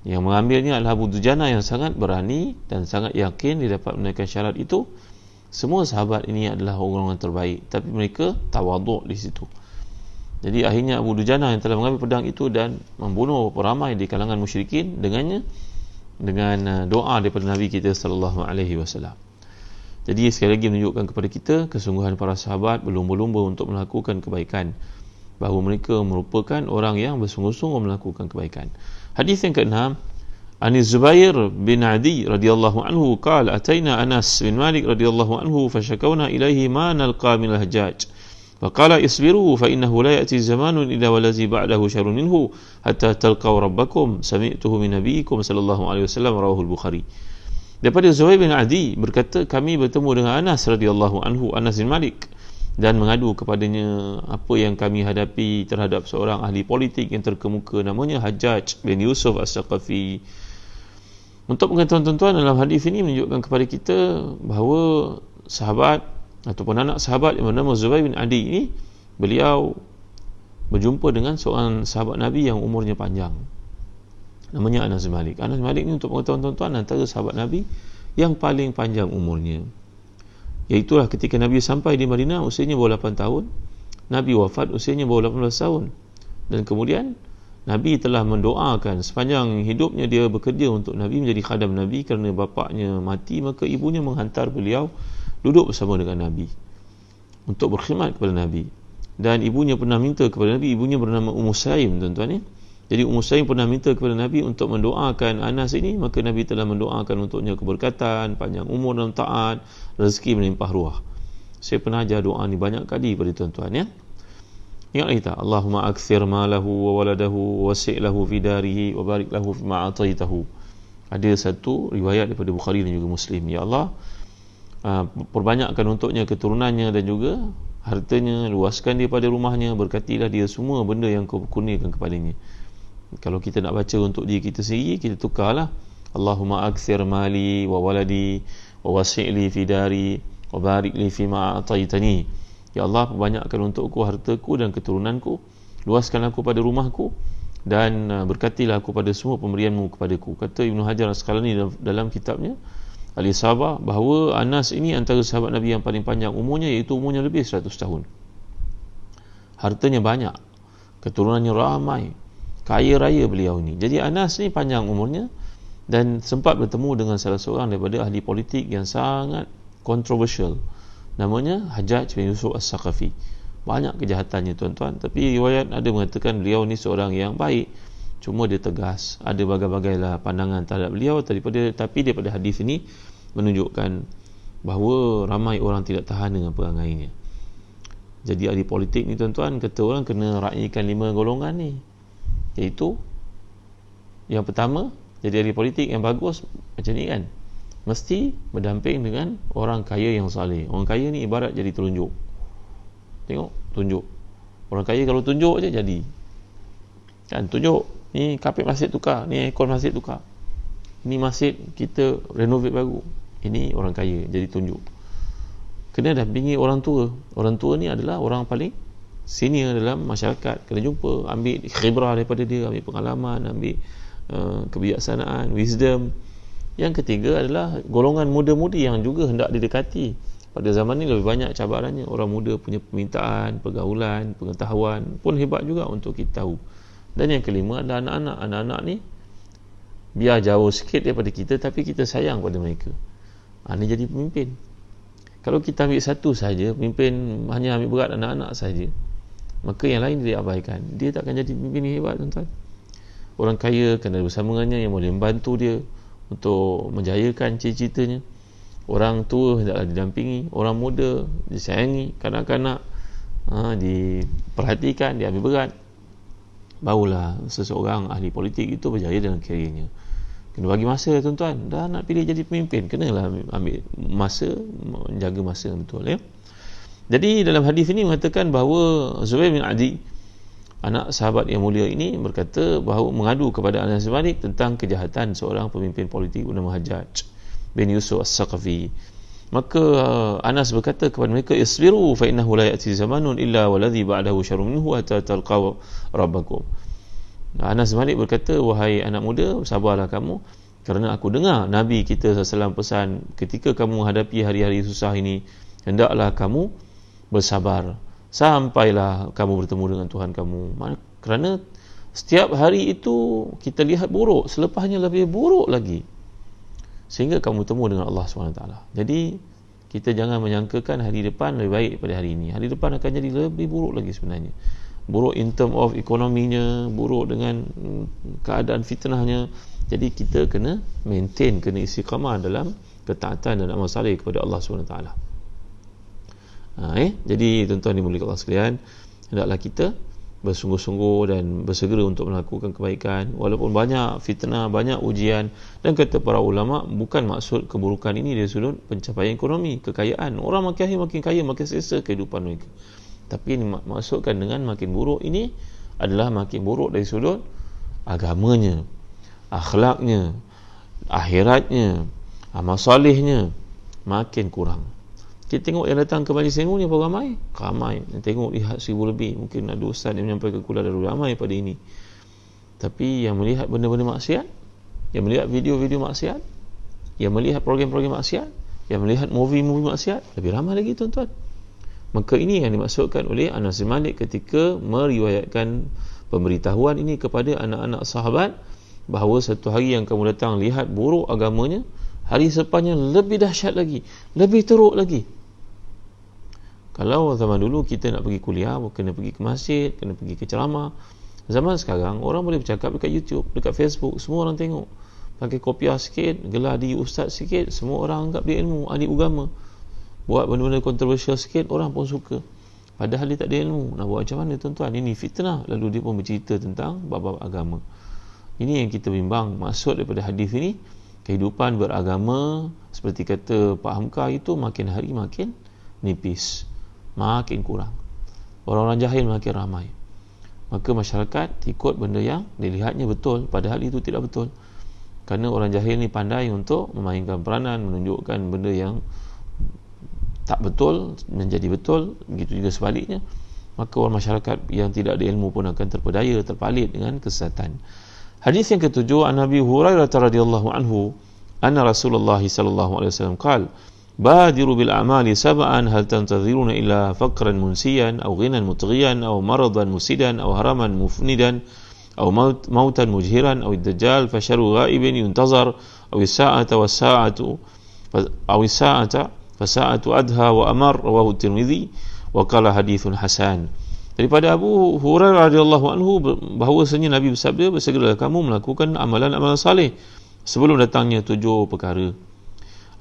Yang mengambilnya adalah Abu Dujana yang sangat berani dan sangat yakin dia dapat menunaikan syarat itu. Semua sahabat ini adalah orang-orang terbaik, tapi mereka tawaduk di situ. Jadi akhirnya Abu Dujana yang telah mengambil pedang itu dan membunuh ramai di kalangan musyrikin dengannya, dengan doa daripada Nabi kita sallallahu alaihi wasallam. Jadi sekali lagi menunjukkan kepada kita kesungguhan para sahabat berlumba-lumba untuk melakukan kebaikan, bahawa mereka merupakan orang yang bersungguh-sungguh melakukan kebaikan. Hadis yang ke-6, An Zubair bin Adi radhiyallahu anhu qala ataina Anas bin Malik radhiyallahu anhu fashakawna ilaihi ma nalqa min al-hajjaj faqala isbiru fa innahu la ya'ti zamanun illa wallazi ba'dahu syarrun minhu hatta talqaw rabbakum sami'tuhu min nabiyikum sallallahu alaihi wasallam, rawahu al-Bukhari. Daripada Zubair bin Adi berkata, kami bertemu dengan Anas radhiyallahu anhu, Anas bin Malik, dan mengadu kepadanya apa yang kami hadapi terhadap seorang ahli politik yang terkemuka namanya Hajjaj bin Yusuf As-Saqafi. Untuk pengetahuan tuan-tuan, dalam hadis ini menunjukkan kepada kita bahawa sahabat ataupun anak sahabat yang bernama Zubair bin Adi ini, beliau berjumpa dengan seorang sahabat Nabi yang umurnya panjang, namanya Anas bin Malik. Anas bin Malik ni, untuk pengetahuan tuan-tuan, antara sahabat Nabi yang paling panjang umurnya. Iaitulah ketika Nabi sampai di Madinah usianya baru 8 tahun, Nabi wafat usianya baru 18 tahun, dan kemudian Nabi telah mendoakan sepanjang hidupnya dia bekerja untuk Nabi, menjadi khadam Nabi. Kerana bapaknya mati, maka ibunya menghantar beliau duduk bersama dengan Nabi untuk berkhidmat kepada Nabi. Dan ibunya pernah minta kepada Nabi, ibunya bernama Ummu Saim, tuan-tuan ya. Jadi Ummu Saim pernah minta kepada Nabi untuk mendoakan Anas ini, maka Nabi telah mendoakan untuknya keberkatan, panjang umur dalam taat, rezeki melimpah ruah. Saya pernah ajar doa ni banyak kali pada tuan-tuan ya. Ingatlah kita, Allahumma akthir malahu wa waladahu wasi' lahu fi darihi wa barik lahu fima ataitahu. Ada satu riwayat daripada Bukhari dan juga Muslim, ya Allah, perbanyakkan untuknya keturunannya dan juga hartanya, luaskan dia pada rumahnya, berkatilah dia semua benda yang kau kurniakan kepadanya. Kalau kita nak baca untuk diri kita sendiri, kita tukarlah, Allahumma akthir mali wa waladi wa wasi' li fi dari wa barik li fima ataitani. Ya Allah, perbanyakkan untukku hartaku dan keturunanku, luaskan aku pada rumahku, dan berkatilah aku pada semua pemberianmu kepadaku. Kata Ibnu Hajar Asqalani dalam kitabnya Al-Isabah, bahawa Anas ini antara sahabat Nabi yang paling panjang umurnya, iaitu umurnya lebih 100 tahun. Hartanya banyak, keturunannya ramai, kaya raya beliau ini. Jadi Anas ni panjang umurnya, dan sempat bertemu dengan salah seorang daripada ahli politik yang sangat kontroversial, namanya Hajjaj bin Yusuf As-Saqafi. Banyak kejahatannya tuan-tuan, tapi riwayat ada mengatakan beliau ni seorang yang baik, cuma dia tegas. Ada bagai-bagai lah pandangan terhadap beliau, tapi daripada hadis ini menunjukkan bahawa ramai orang tidak tahan dengan perangainya. Jadi ahli politik ni tuan-tuan, kata orang kena raikan 5 golongan ni, iaitu yang pertama, jadi ahli politik yang bagus macam ni kan, mesti berdamping dengan orang kaya yang saleh. Orang kaya ni ibarat jadi telunjuk. Tengok, tunjuk. Orang kaya kalau tunjuk je jadi. Kan, tunjuk. Ni kapet masjid tukar, ni aircon masjid tukar. Ni masjid kita renovate baru. Ini orang kaya, jadi tunjuk. Kena dampingi orang tua. Orang tua ni adalah orang paling senior dalam masyarakat. Kena jumpa, ambil khibrah daripada dia, ambil pengalaman, ambil kebijaksanaan, wisdom. Yang ketiga adalah golongan muda-mudi yang juga hendak didekati. Pada zaman ini lebih banyak cabarannya. Orang muda punya permintaan, pergaulan, pengetahuan pun hebat juga untuk kita tahu. Dan yang kelima adalah anak-anak. Anak-anak ni biar jauh sikit daripada kita, tapi kita sayang pada mereka. Ini jadi pemimpin. Kalau kita ambil satu saja, pemimpin hanya ambil berat anak-anak saja, maka yang lain dia abaikan. Dia tak akan jadi pemimpin yang hebat, tuan-tuan. Orang kaya kena bersama dengannya yang boleh membantu dia untuk menjayakan cita-citanya. Orang tua hendaklah didampingi, orang muda disayangi, kanak-kanak diperhatikan, diambil berat. Barulah seseorang ahli politik itu berjaya dalam karirnya. Kena bagi masa, tuan-tuan. Dah nak pilih jadi pemimpin, kenalah ambil masa, menjaga masa betul ya. Jadi dalam hadis ini mengatakan bahawa Zubair bin Adi, anak sahabat yang mulia ini, berkata bahawa mengadu kepada Anas bin Malik tentang kejahatan seorang pemimpin politik bernama Hajjaj bin Yusuf As-Saqafi. Maka Anas berkata kepada mereka, isbiru fa innahu la ya'ti zamanun illa waladhi ba'dahu syarrun minhu hatta talqaw rabbakum. Anas bin Malik berkata, wahai anak muda, sabarlah kamu, kerana aku dengar Nabi kita SAW pesan, ketika kamu menghadapi hari-hari susah ini, hendaklah kamu bersabar sampailah kamu bertemu dengan Tuhan kamu. Kerana setiap hari itu kita lihat buruk, selepasnya lebih buruk lagi, sehingga kamu bertemu dengan Allah SWT. Jadi kita jangan menyangkakan hari depan lebih baik daripada hari ini. Hari depan akan jadi lebih buruk lagi sebenarnya. Buruk in term of ekonominya, buruk dengan keadaan fitnahnya. Jadi kita kena maintain, kena istiqamah dalam ketaatan dan amal saleh kepada Allah SWT. Jadi tuan-tuan dimuliakan Allah sekalian, hendaklah kita bersungguh-sungguh dan bersegera untuk melakukan kebaikan walaupun banyak fitnah, banyak ujian. Dan kata para ulama, bukan maksud keburukan ini dari sudut pencapaian ekonomi, kekayaan. Orang makin kaya, makin selesa kehidupan mereka. Tapi ini maksudkan dengan makin buruk ini adalah makin buruk dari sudut agamanya, akhlaknya, akhiratnya, amal solehnya makin kurang. Kita tengok yang datang ke majlis ilmu ni berapa ramai? Ramai. Tengok lihat 1,000 lebih. Mungkin ada ustaz yang menyampaikan kuliah dari ramai pada ini. Tapi yang melihat benda-benda maksiat, yang melihat video-video maksiat, yang melihat program-program maksiat, yang melihat movie-movie maksiat, lebih ramai lagi tuan-tuan. Maka ini yang dimaksudkan oleh Anas bin Malik ketika meriwayatkan pemberitahuan ini kepada anak-anak sahabat, bahawa satu hari yang kamu datang lihat buruk agamanya, hari sepanjang lebih dahsyat lagi, lebih teruk lagi. Kalau zaman dulu kita nak pergi kuliah, kena pergi ke masjid, kena pergi ke ceramah. Zaman sekarang orang boleh bercakap dekat YouTube, dekat Facebook, semua orang tengok. Pakai kopiah sikit, gelar diri ustaz sikit, semua orang anggap dia ilmu, ahli agama. Buat benda-benda kontroversial sikit, orang pun suka. Padahal dia tak ada ilmu. Nak buat macam mana tuan-tuan? Ini fitnah. Lalu dia pun bercerita tentang bab-bab agama. Ini yang kita bimbang. Maksud daripada hadis ini, kehidupan beragama seperti kata Pak Hamka itu makin hari makin nipis, makin kurang. Orang-orang jahil makin ramai. Maka masyarakat ikut benda yang dilihatnya betul, padahal itu tidak betul. Kerana orang jahil ni pandai untuk memainkan peranan, menunjukkan benda yang tak betul menjadi betul, begitu juga sebaliknya. Maka orang masyarakat yang tidak ada ilmu pun akan terpedaya, terpalit dengan kesesatan. Hadis yang ketujuh, an Abi Hurairah radhiyallahu anhu, anna Rasulullah sallallahu alaihi wasallam qala: "Badiru bil a'mali sab'an hal tantadhiruna illa faqran munsiyan aw ghinan mutghiyan aw maradan musidan aw haraman mufnidan aw mautan mujhiran aw ad-dajjal fasharu ghaibin yuntazar aw as-sa'ata was-sa'atu aw as-sa'ata fasa'atu adha wa amar." Rawahu Tirmizi wa qala hadithun hasan. Daripada Abu Hurairah radhiyallahu anhu bahawasanya Nabi bersabda, "Bersegeralah kamu melakukan amalan-amalan saleh sebelum datangnya 7 perkara.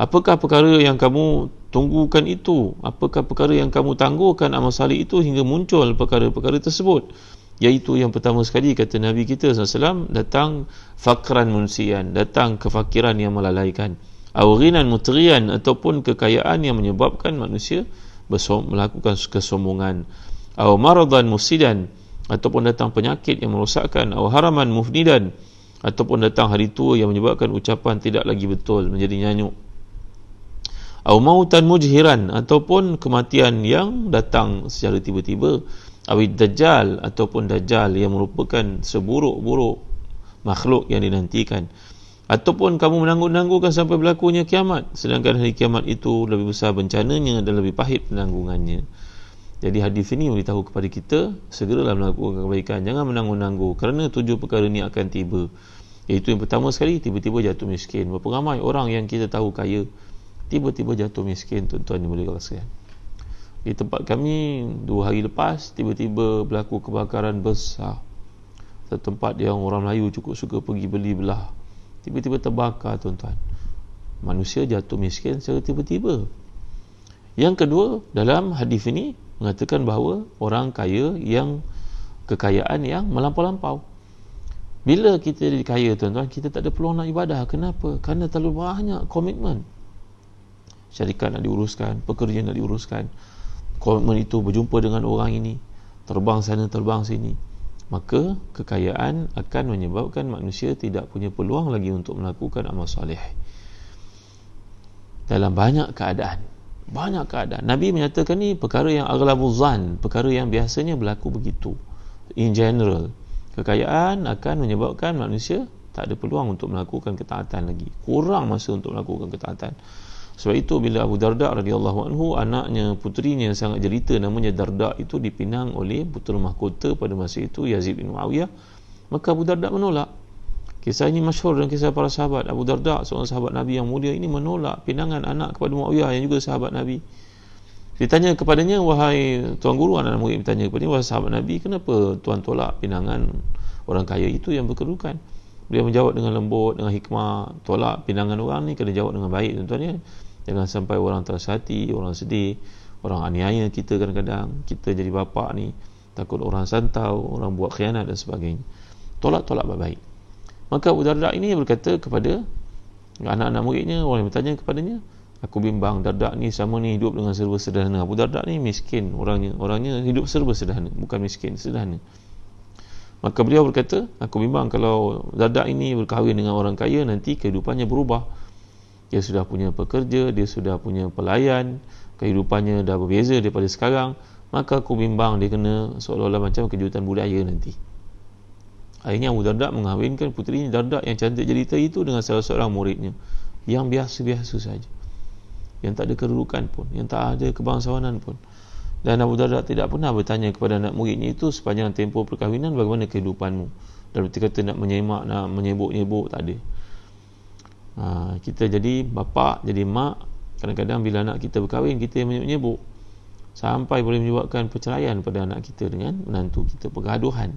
Apakah perkara yang kamu tunggukan itu? Apakah perkara yang kamu tangguhkan amal saleh itu hingga muncul perkara-perkara tersebut? Iaitu yang pertama sekali, kata Nabi kita SAW, datang fakran munsian, datang kefakiran yang melalaikan, aw ghinan mutghiyan, ataupun kekayaan yang menyebabkan manusia melakukan kesombongan, aw maradan mufsidan, ataupun datang penyakit yang merosakkan, aw haraman mufnidan, ataupun datang hari tua yang menyebabkan ucapan tidak lagi betul, menjadi nyanyuk, aw mautan mujhiran, ataupun kematian yang datang secara tiba-tiba, aw dajjal, ataupun dajjal yang merupakan seburuk-buruk makhluk yang dinantikan, ataupun kamu menangguh-nangguhkan sampai berlakunya kiamat, sedangkan hari kiamat itu lebih besar bencananya dan lebih pahit penanggungannya. Jadi hadis ini memberitahu kepada kita, segeralah melakukan kebaikan, jangan menangguh-nangguh, kerana 7 perkara ini akan tiba. Iaitu yang pertama sekali, tiba-tiba jatuh miskin. Berapa ramai orang yang kita tahu kaya, tiba-tiba jatuh miskin, tuan-tuan yang boleh kasihan. Di tempat kami 2 hari lepas, tiba-tiba berlaku kebakaran besar. Satu tempat yang orang Melayu cukup suka pergi beli belah, tiba-tiba terbakar, tuan-tuan. Manusia jatuh miskin secara tiba-tiba. Yang kedua, dalam hadis ini mengatakan bahawa orang kaya yang kekayaan yang melampau-lampau. Bila kita jadi kaya, tuan-tuan, kita tak ada peluang nak ibadah. Kenapa? Kerana terlalu banyak komitmen. Syarikat nak diuruskan, pekerjaan nak diuruskan, komitmen itu berjumpa dengan orang ini, terbang sana, terbang sini. Maka kekayaan akan menyebabkan manusia tidak punya peluang lagi untuk melakukan amal soleh. Dalam banyak keadaan, Nabi menyatakan ni perkara yang aghlabuz zan, perkara yang biasanya berlaku begitu. In general, kekayaan akan menyebabkan manusia tak ada peluang untuk melakukan ketaatan lagi, kurang masa untuk melakukan ketaatan. Sebab itu bila Abu Darda radhiyallahu anhu, anaknya, puterinya yang sangat jelita namanya Darda itu dipinang oleh putera mahkota pada masa itu, Yazid bin Muawiyah, maka Abu Darda menolak. Kisah ini masyhur dalam kisah para sahabat. Abu Darda, seorang sahabat Nabi yang mulia ini, menolak pinangan anak kepada Muawiyah yang juga sahabat Nabi. Ditanya kepadanya, wahai tuan guru, anak murid bertanya kepadanya, wahai sahabat Nabi, kenapa tuan tolak pinangan orang kaya itu yang berkedudukan? Dia menjawab dengan lembut, dengan hikmah, tolak pinangan orang ni kena jawab dengan baik, tuan-tuan ya. Jangan sampai orang terasa hati, orang sedih, orang aniaya kita kadang-kadang. Kita jadi bapa ni takut orang santau, orang buat khianat dan sebagainya. Tolak-tolak baik-baik. Maka Abu Darda ini berkata kepada anak-anak muridnya, orang yang bertanya kepadanya, aku bimbang Darda ni sama ni hidup dengan serba sederhana. Abu Darda ni miskin orangnya hidup serba sederhana, bukan miskin, sederhana. Maka beliau berkata, aku bimbang kalau Darda ini berkahwin dengan orang kaya, nanti kehidupannya berubah. dia sudah punya pekerja, dia sudah punya pelayan, kehidupannya dah berbeza daripada sekarang, maka aku bimbang dia kena seolah-olah macam kejutan budaya nanti. Akhirnya Abu Darda mengahwinkan puterinya Darda yang cantik jelita itu dengan salah seorang muridnya yang biasa-biasa saja, yang tak ada kedudukan pun, yang tak ada kebangsawanan pun. Dan Abu Darda tidak pernah bertanya kepada anak muridnya itu sepanjang tempoh perkahwinan, bagaimana kehidupanmu. Dan berarti kata nak menyemak, nak menyebuk-nyebuk, tak ada. Kita jadi bapa, jadi mak, kadang-kadang bila anak kita berkahwin, kita yang menyebuk-nyebuk, sampai boleh menyebabkan perceraian pada anak kita dengan menantu kita, pergaduhan.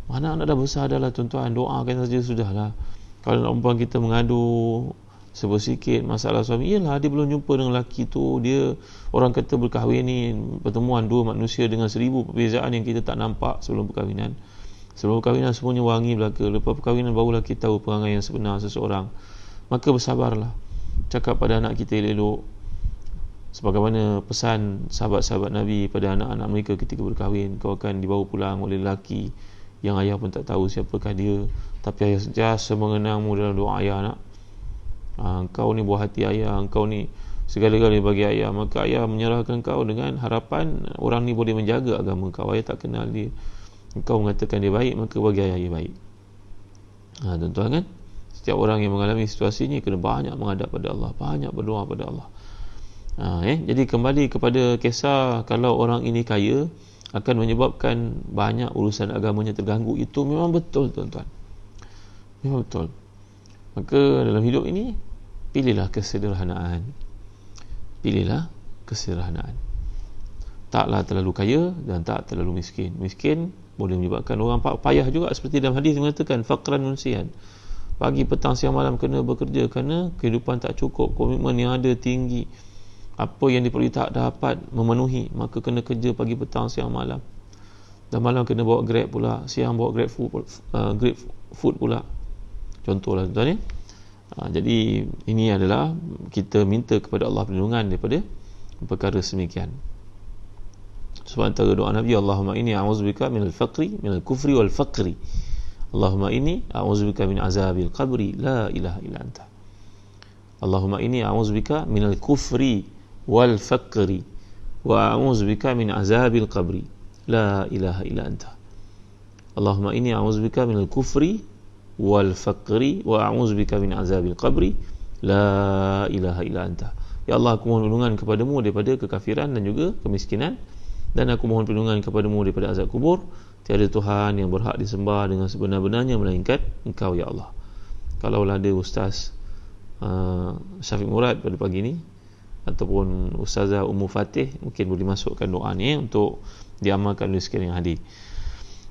Mana anak dah besar dah lah tuan-tuan, doakan saja sudahlah. Kalau nak perempuan kita mengadu sebersikit masalah suami, iyalah dia belum jumpa dengan lelaki tu, dia orang kata berkahwin ni pertemuan dua manusia dengan 1000 perbezaan yang kita tak nampak sebelum perkahwinan. Sebelum perkahwinan semuanya wangi belaka, lepas perkahwinan barulah kita tahu perangai yang sebenar seseorang. Maka bersabarlah, cakap pada anak kita elok, sebagaimana pesan sahabat-sahabat Nabi pada anak-anak mereka ketika berkahwin, kau akan dibawa pulang oleh lelaki yang ayah pun tak tahu siapakah dia, tapi ayah sentiasa mengenangmu dalam doa ayah. Nak engkau ni buah hati ayah, engkau ni segala-galanya bagi ayah, maka ayah menyerahkan kau dengan harapan orang ni boleh menjaga agama kau. Ayah tak kenal dia, engkau mengatakan dia baik, maka bagi ayah dia baik. Tuan-tuan kan, setiap orang yang mengalami situasi ni kena banyak menghadap pada Allah, banyak berdoa pada Allah. Jadi kembali kepada kisah, kalau orang ini kaya akan menyebabkan banyak urusan agamanya terganggu, itu memang betul tuan-tuan, memang betul. Maka dalam hidup ini, pilihlah kesederhanaan, pilihlah kesederhanaan. Taklah terlalu kaya dan tak terlalu miskin. Miskin boleh menyebabkan orang payah juga, seperti dalam hadis mengatakan faqran munsian, pagi petang siang malam kena bekerja kerana kehidupan tak cukup, komitmen yang ada tinggi, apa yang diperlukan tak dapat memenuhi, maka kena kerja pagi petang siang malam, dan malam kena bawa Grab pula, siang bawa Grab food pula, contohlah tuan-tuan ya. Jadi ini adalah kita minta kepada Allah perlindungan daripada perkara semikian. Sebab antara doa Nabi, Allahumma inni a'udzubika minal faqri, minal kufri wal faqri, Allahumma inni a'udzubika min azabil qabri, la ilaha illa anta. Allahumma inni a'udzubika minal kufri wal faqri wa a'udzubika min azabil qabri, la ilaha illa anta. Allahumma inni a'udzubika minal kufri wal faqri wa a'udzubika min azabil qabri, la ilaha illa anta. Ya Allah, aku mohon perlindungan kepadamu daripada kekafiran dan juga kemiskinan, dan aku mohon perlindungan kepadamu daripada azab kubur. Tiada Tuhan yang berhak disembah dengan sebenar-benarnya melainkan Engkau ya Allah. Kalaulah ada Ustaz Syafiq Murad pada pagi ni, ataupun Ustazah Ummu Fatih, mungkin boleh masukkan doa ni untuk diamalkan oleh sekalian yang hadir.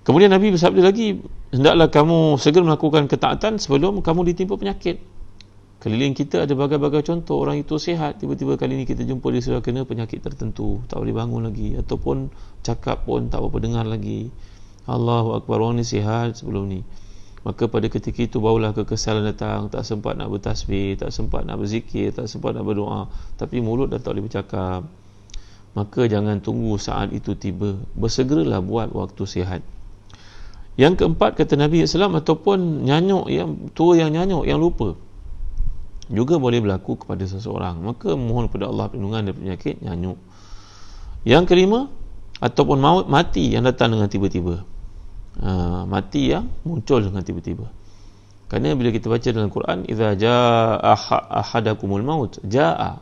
Kemudian Nabi bersabda lagi, hendaklah kamu segera melakukan ketaatan sebelum kamu ditimpa penyakit. Keliling kita ada berbagai-bagai contoh, orang itu sihat, tiba-tiba kali ini kita jumpa dia sudah kena penyakit tertentu, tak boleh bangun lagi, ataupun cakap pun tak berapa dengar lagi. Allahu Akbar, orang ni sihat sebelum ni. Maka pada ketika itu barulah kekesalan datang, tak sempat nak bertasbih, tak sempat nak berzikir, tak sempat nak berdoa, tapi mulut dah tak boleh bercakap. Maka jangan tunggu saat itu tiba, bersegeralah buat waktu sihat. Yang keempat, kata Nabi SAW, ataupun nyanyuk, yang tua yang nyanyuk, yang lupa, juga boleh berlaku kepada seseorang. Maka mohon kepada Allah perlindungan dari penyakit nyanyuk. Yang kelima, ataupun maut, mati yang datang dengan tiba-tiba. Mati yang muncul dengan tiba-tiba. Kerana bila kita baca dalam Quran, idza jaa ahadakumul maut, jaa.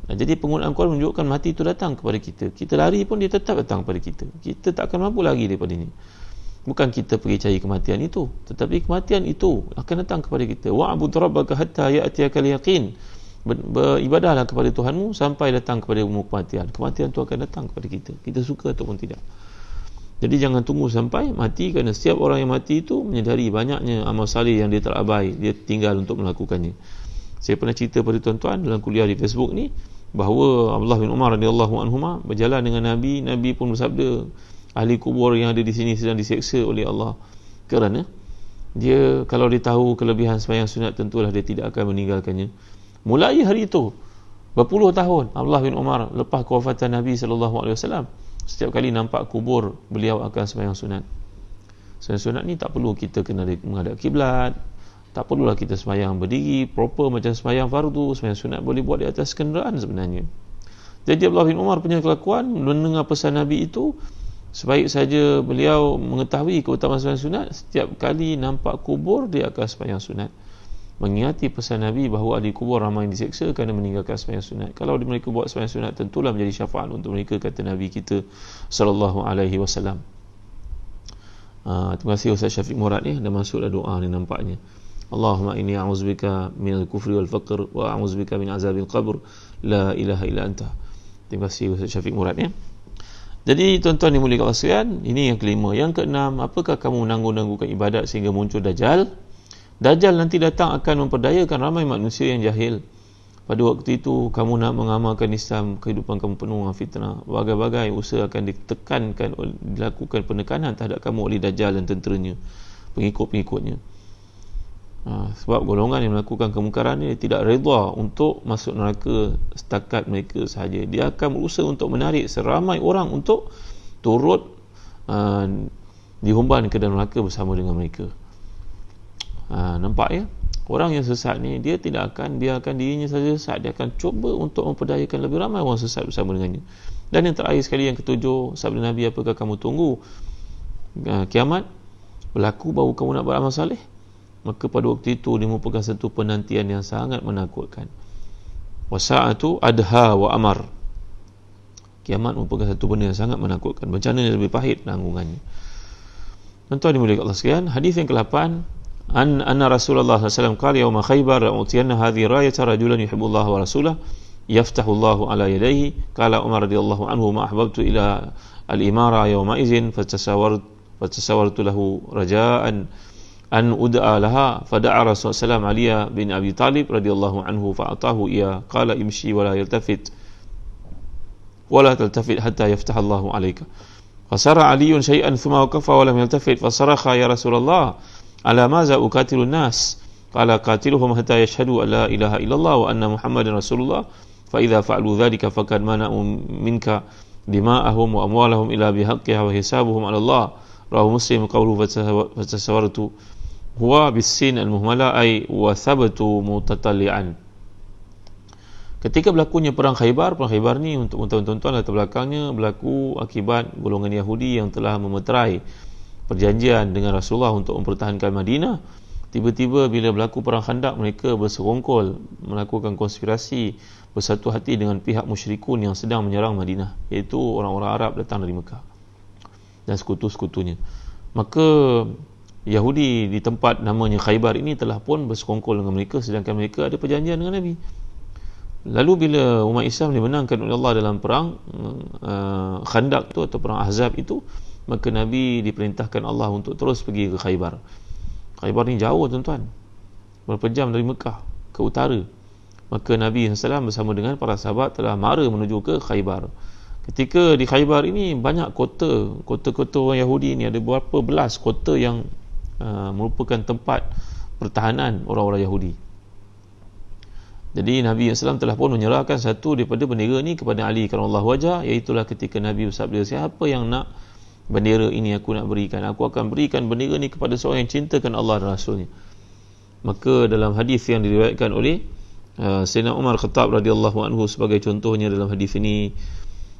Jadi penggunaan Quran menunjukkan mati itu datang kepada kita. Kita lari pun dia tetap datang kepada kita. Kita tak akan mampu lari daripada ini. Bukan kita pergi cari kematian itu, tetapi kematian itu akan datang kepada kita. Wa'bud rabbaka hatta ya'tiyakal yaqin. Beribadahlah kepada Tuhanmu sampai datang kepada kematian. Kematian itu akan datang kepada kita, kita suka ataupun tidak. Jadi jangan tunggu sampai mati, kerana setiap orang yang mati itu menyedari banyaknya amal salih yang dia terabai, dia tinggal untuk melakukannya. Saya pernah cerita pada tuan-tuan dalam kuliah di Facebook ni, bahawa Abdullah bin Umar radhiyallahu anhuma berjalan dengan Nabi. Nabi pun bersabda, ahli kubur yang ada di sini sedang diseksa oleh Allah, kerana dia kalau dia tahu kelebihan sembahyang sunat, tentulah dia tidak akan meninggalkannya. Mulai hari itu berpuluh tahun Abdullah bin Umar lepas kewafatan Nabi SAW, setiap kali nampak kubur beliau akan sembahyang sunat. Sembahyang sunat ni tak perlu kita kena menghadap kiblat, Tak perlulah kita sembahyang berdiri proper macam sembahyang fardu. Sembahyang sunat boleh buat di atas kenderaan sebenarnya. Jadi Abdullah bin Umar punya kelakuan mendengar pesan Nabi itu, sebaik saja beliau mengetahui keutamaan sembahyang sunat, setiap kali nampak kubur dia akan sembahyang sunat, mengingati pesan Nabi bahawa di kubur ramai yang diseksa kerana meninggalkan sembahyang sunat. Kalau mereka buat sembahyang sunat, tentulah menjadi syafaat untuk mereka, kata Nabi kita sallallahu alaihi wasallam. Terima kasih Ustaz Syafiq Murad ni, dah masuk dah doa ni nampaknya. Allahumma inni a'udzubika minal kufri wal faqr wa a'udzubika min azabil qabr la ilaha illa anta. Terima kasih Ustaz Syafiq Murad ya. Jadi tuan-tuan dimuliakan Allah sekalian, ini yang kelima. Yang keenam, apakah kamu menangguh-nangguhkan ibadat sehingga muncul Dajjal? Dajjal nanti datang akan memperdayakan ramai manusia yang jahil. Pada waktu itu kamu nak mengamalkan Islam, kehidupan kamu penuh dengan fitnah. Bagai-bagai usaha akan ditekankan, dilakukan penekanan terhadap kamu oleh Dajjal dan tenteranya, pengikut-pengikutnya. Sebab golongan yang melakukan kemungkaran ini tidak redha untuk masuk neraka setakat mereka sahaja. Dia akan berusaha untuk menarik seramai orang untuk turut dihumban ke dalam neraka bersama dengan mereka. Nampak ya? Orang yang sesat ni, dia tidak akan biarkan dirinya saja sesat. Dia akan cuba untuk memperdayakan lebih ramai orang sesat bersama dengannya. Dan yang terakhir sekali, yang ketujuh, sabda Nabi, apakah kamu tunggu kiamat berlaku baru kamu nak beramal saleh? Maka pada waktu itu dia merupakan satu penantian yang sangat menakutkan. Wasa'atu adha wa amar. Kiamat merupakan satu benda yang sangat menakutkan. Bencana yang lebih pahit tanggungannya. Tuan-tuan dimuliakan Allah sekalian, hadis yang ke-8, anna Rasulullah sallallahu alaihi wasallam qala yawma Khaybar utiyanna hadhihi rayata rajulan yuhibbullaha wa rasulahu yaftahu Allahu ala yadayhi. Qala Umar radhiyallahu anhu ma ahbabtu ila al-imara yawma idzin fatasawartu lahu raja'an an ud'a laha fada'a Rasulullah sallallahu alaihi wasallam Ali bin Abi Talib radhiyallahu anhu fa'atahu iya qala imshi wa la yaltafit wa la taltafit hatta yaftah Allahu alayka. Fasara Aliun syai'an thumma waqafa wa lam yaltafit fasarakha ya Rasulullah ala maza uqatilun nas qala qatiluhum hatta yashhadu an la ilaha illallah wa anna Muhammadan Rasulullah fa idza fa'alu dhalika faqad mana'u minka dima'ahum wa amwalahum ila bihaqqiha wa hisabuhum ala Allah. Rawahu Muslim qawluhu fatasawartu huwa bisin al-muhmala ay wa thabatu mutatalli'an. Ketika berlakunya perang Khaybar ni untuk tuan-tuan latar belakangnya berlaku akibat golongan Yahudi yang telah memeterai perjanjian dengan Rasulullah untuk mempertahankan Madinah. Tiba-tiba bila berlaku perang Khandaq, mereka bersekongkol melakukan konspirasi, bersatu hati dengan pihak musyrikun yang sedang menyerang Madinah, iaitu orang-orang Arab datang dari Mekah dan sekutu-sekutunya. Maka Yahudi di tempat namanya Khaybar ini telah pun bersekongkol dengan mereka, sedangkan mereka ada perjanjian dengan Nabi. Lalu bila umat Islam dimenangkan oleh Allah dalam perang Khandaq itu atau perang Ahzab itu, maka Nabi diperintahkan Allah untuk terus pergi ke Khaybar. Khaybar ni jauh tuan-tuan, berapa jam dari Mekah ke utara. Maka Nabi SAW bersama dengan para sahabat telah mara menuju ke Khaybar. Ketika di Khaybar ini banyak kota-kota orang Yahudi ini, ada berapa belas kota yang merupakan tempat pertahanan orang-orang Yahudi. Jadi Nabi SAW telah pun menyerahkan satu daripada bendera ini kepada Ali karramallahu wajhah, iaitulah ketika Nabi bersabda, siapa yang nak bendera ini aku nak berikan, aku akan berikan bendera ini kepada seorang yang cintakan Allah dan Rasulnya. Maka dalam hadis yang diriwayatkan oleh Sayyidina Umar Khattab radhiyallahu anhu sebagai contohnya dalam hadis ini,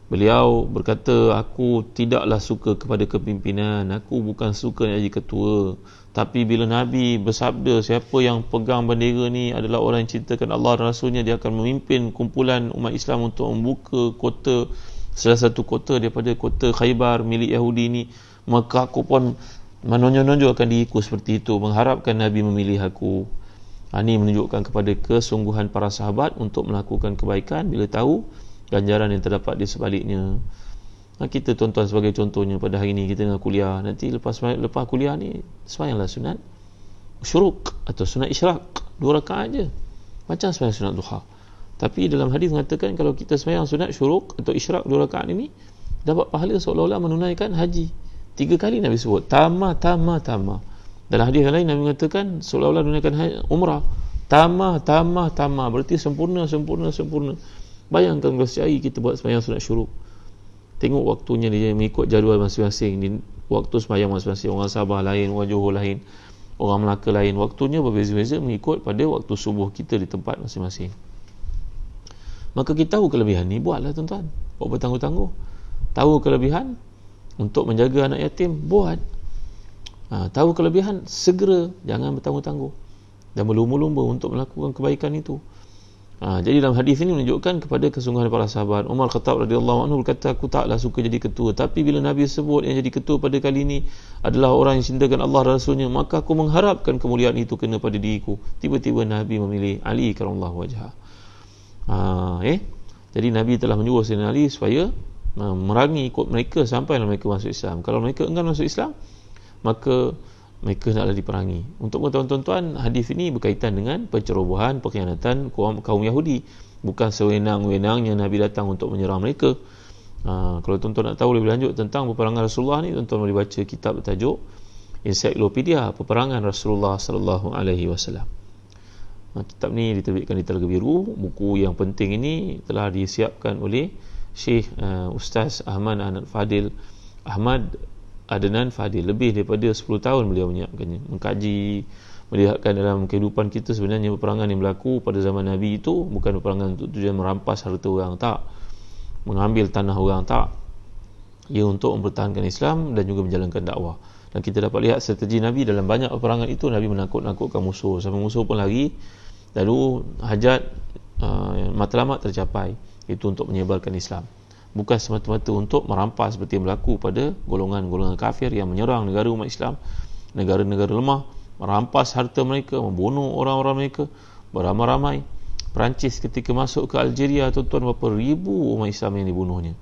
beliau berkata, aku tidaklah suka kepada kepimpinan, aku bukan suka nak jadi ketua, tapi bila Nabi bersabda siapa yang pegang bendera ni adalah orang yang cintakan Allah dan Rasulnya, dia akan memimpin kumpulan umat Islam untuk membuka kota, salah satu kota daripada kota Khaybar milik Yahudi ni, maka aku pun menonjol-nonjolkan diriku seperti itu, mengharapkan Nabi memilih aku. Ini menunjukkan kepada kesungguhan para sahabat untuk melakukan kebaikan bila tahu ganjaran yang terdapat di sebaliknya. Kita tuan-tuan sebagai contohnya, pada hari ini kita tengah kuliah, nanti lepas kuliah ni sembahyanglah sunat syuruk atau sunat isyraq 2 rakaat aja, macam sembahyang sunat duha. Tapi dalam hadis mengatakan kalau kita sembahyang sunat syuruk atau isyraq 2 rakaat ini dapat pahala seolah-olah menunaikan haji 3 kali. Nabi sebut tamah. Dalam hadis lain Nabi mengatakan seolah-olah menunaikan umrah, tamah, berarti sempurna. Bayangkan kalau setiap hari kita buat sembahyang sunat syuruk, tengok waktunya dia mengikut jadual masing-masing, di waktu sembahyang masing-masing. Orang Sabah lain, orang Johor lain, orang Melaka lain. Waktunya berbeza-beza mengikut pada waktu subuh kita di tempat masing-masing. Maka kita tahu kelebihan ni, buatlah tuan-tuan. Buat bertangguh-tangguh. Tahu kelebihan untuk menjaga anak yatim, buat. Tahu kelebihan, segera, jangan bertangguh-tangguh dan berlumba-lumba untuk melakukan kebaikan itu. Jadi dalam hadis ini menunjukkan kepada kesungguhan para sahabat. Umar Khattab radhiyallahu anhu berkata, aku taklah suka jadi ketua, tapi bila Nabi sebut yang jadi ketua pada kali ini adalah orang yang cintakan Allah dan Rasulnya, maka aku mengharapkan kemuliaan itu kena pada diriku. Tiba-tiba Nabi memilih Ali karramallahu wajhah. Jadi Nabi telah menyuruh Sayyidina Ali supaya merangi ikut mereka sampai mereka masuk Islam. Kalau mereka enggan masuk Islam, maka mereka naklah diperangi. Untuk tuan-tuan, hadis ini berkaitan dengan pencerobohan, pengkhianatan kaum Yahudi. Bukan sewenang-wenangnya Nabi datang untuk menyerang mereka. Kalau tuan-tuan nak tahu lebih lanjut tentang peperangan Rasulullah ni, tuan-tuan boleh baca kitab bertajuk Ensiklopedia Peperangan Rasulullah sallallahu alaihi wasallam. Kitab ni diterbitkan di Telaga Biru. Buku yang penting ini telah disiapkan oleh Syekh Ustaz Ahmad Adnan Fadil. Lebih daripada 10 tahun beliau menyiapkannya, mengkaji, melihatkan dalam kehidupan kita sebenarnya peperangan yang berlaku pada zaman Nabi itu bukan peperangan untuk tujuan merampas harta orang, tak, mengambil tanah orang, tak. Ia untuk mempertahankan Islam dan juga menjalankan dakwah. Dan kita dapat lihat strategi Nabi dalam banyak peperangan itu. Nabi menakut-nakutkan musuh sampai musuh pun lari, lalu hajat matlamat tercapai, itu untuk menyebarkan Islam, bukan semata-mata untuk merampas seperti yang berlaku pada golongan-golongan kafir yang menyerang negara umat Islam, negara-negara lemah, merampas harta mereka, membunuh orang-orang mereka beramai-ramai. Perancis ketika masuk ke Algeria, tuan-tuan, berapa ribu umat Islam yang dibunuhnya.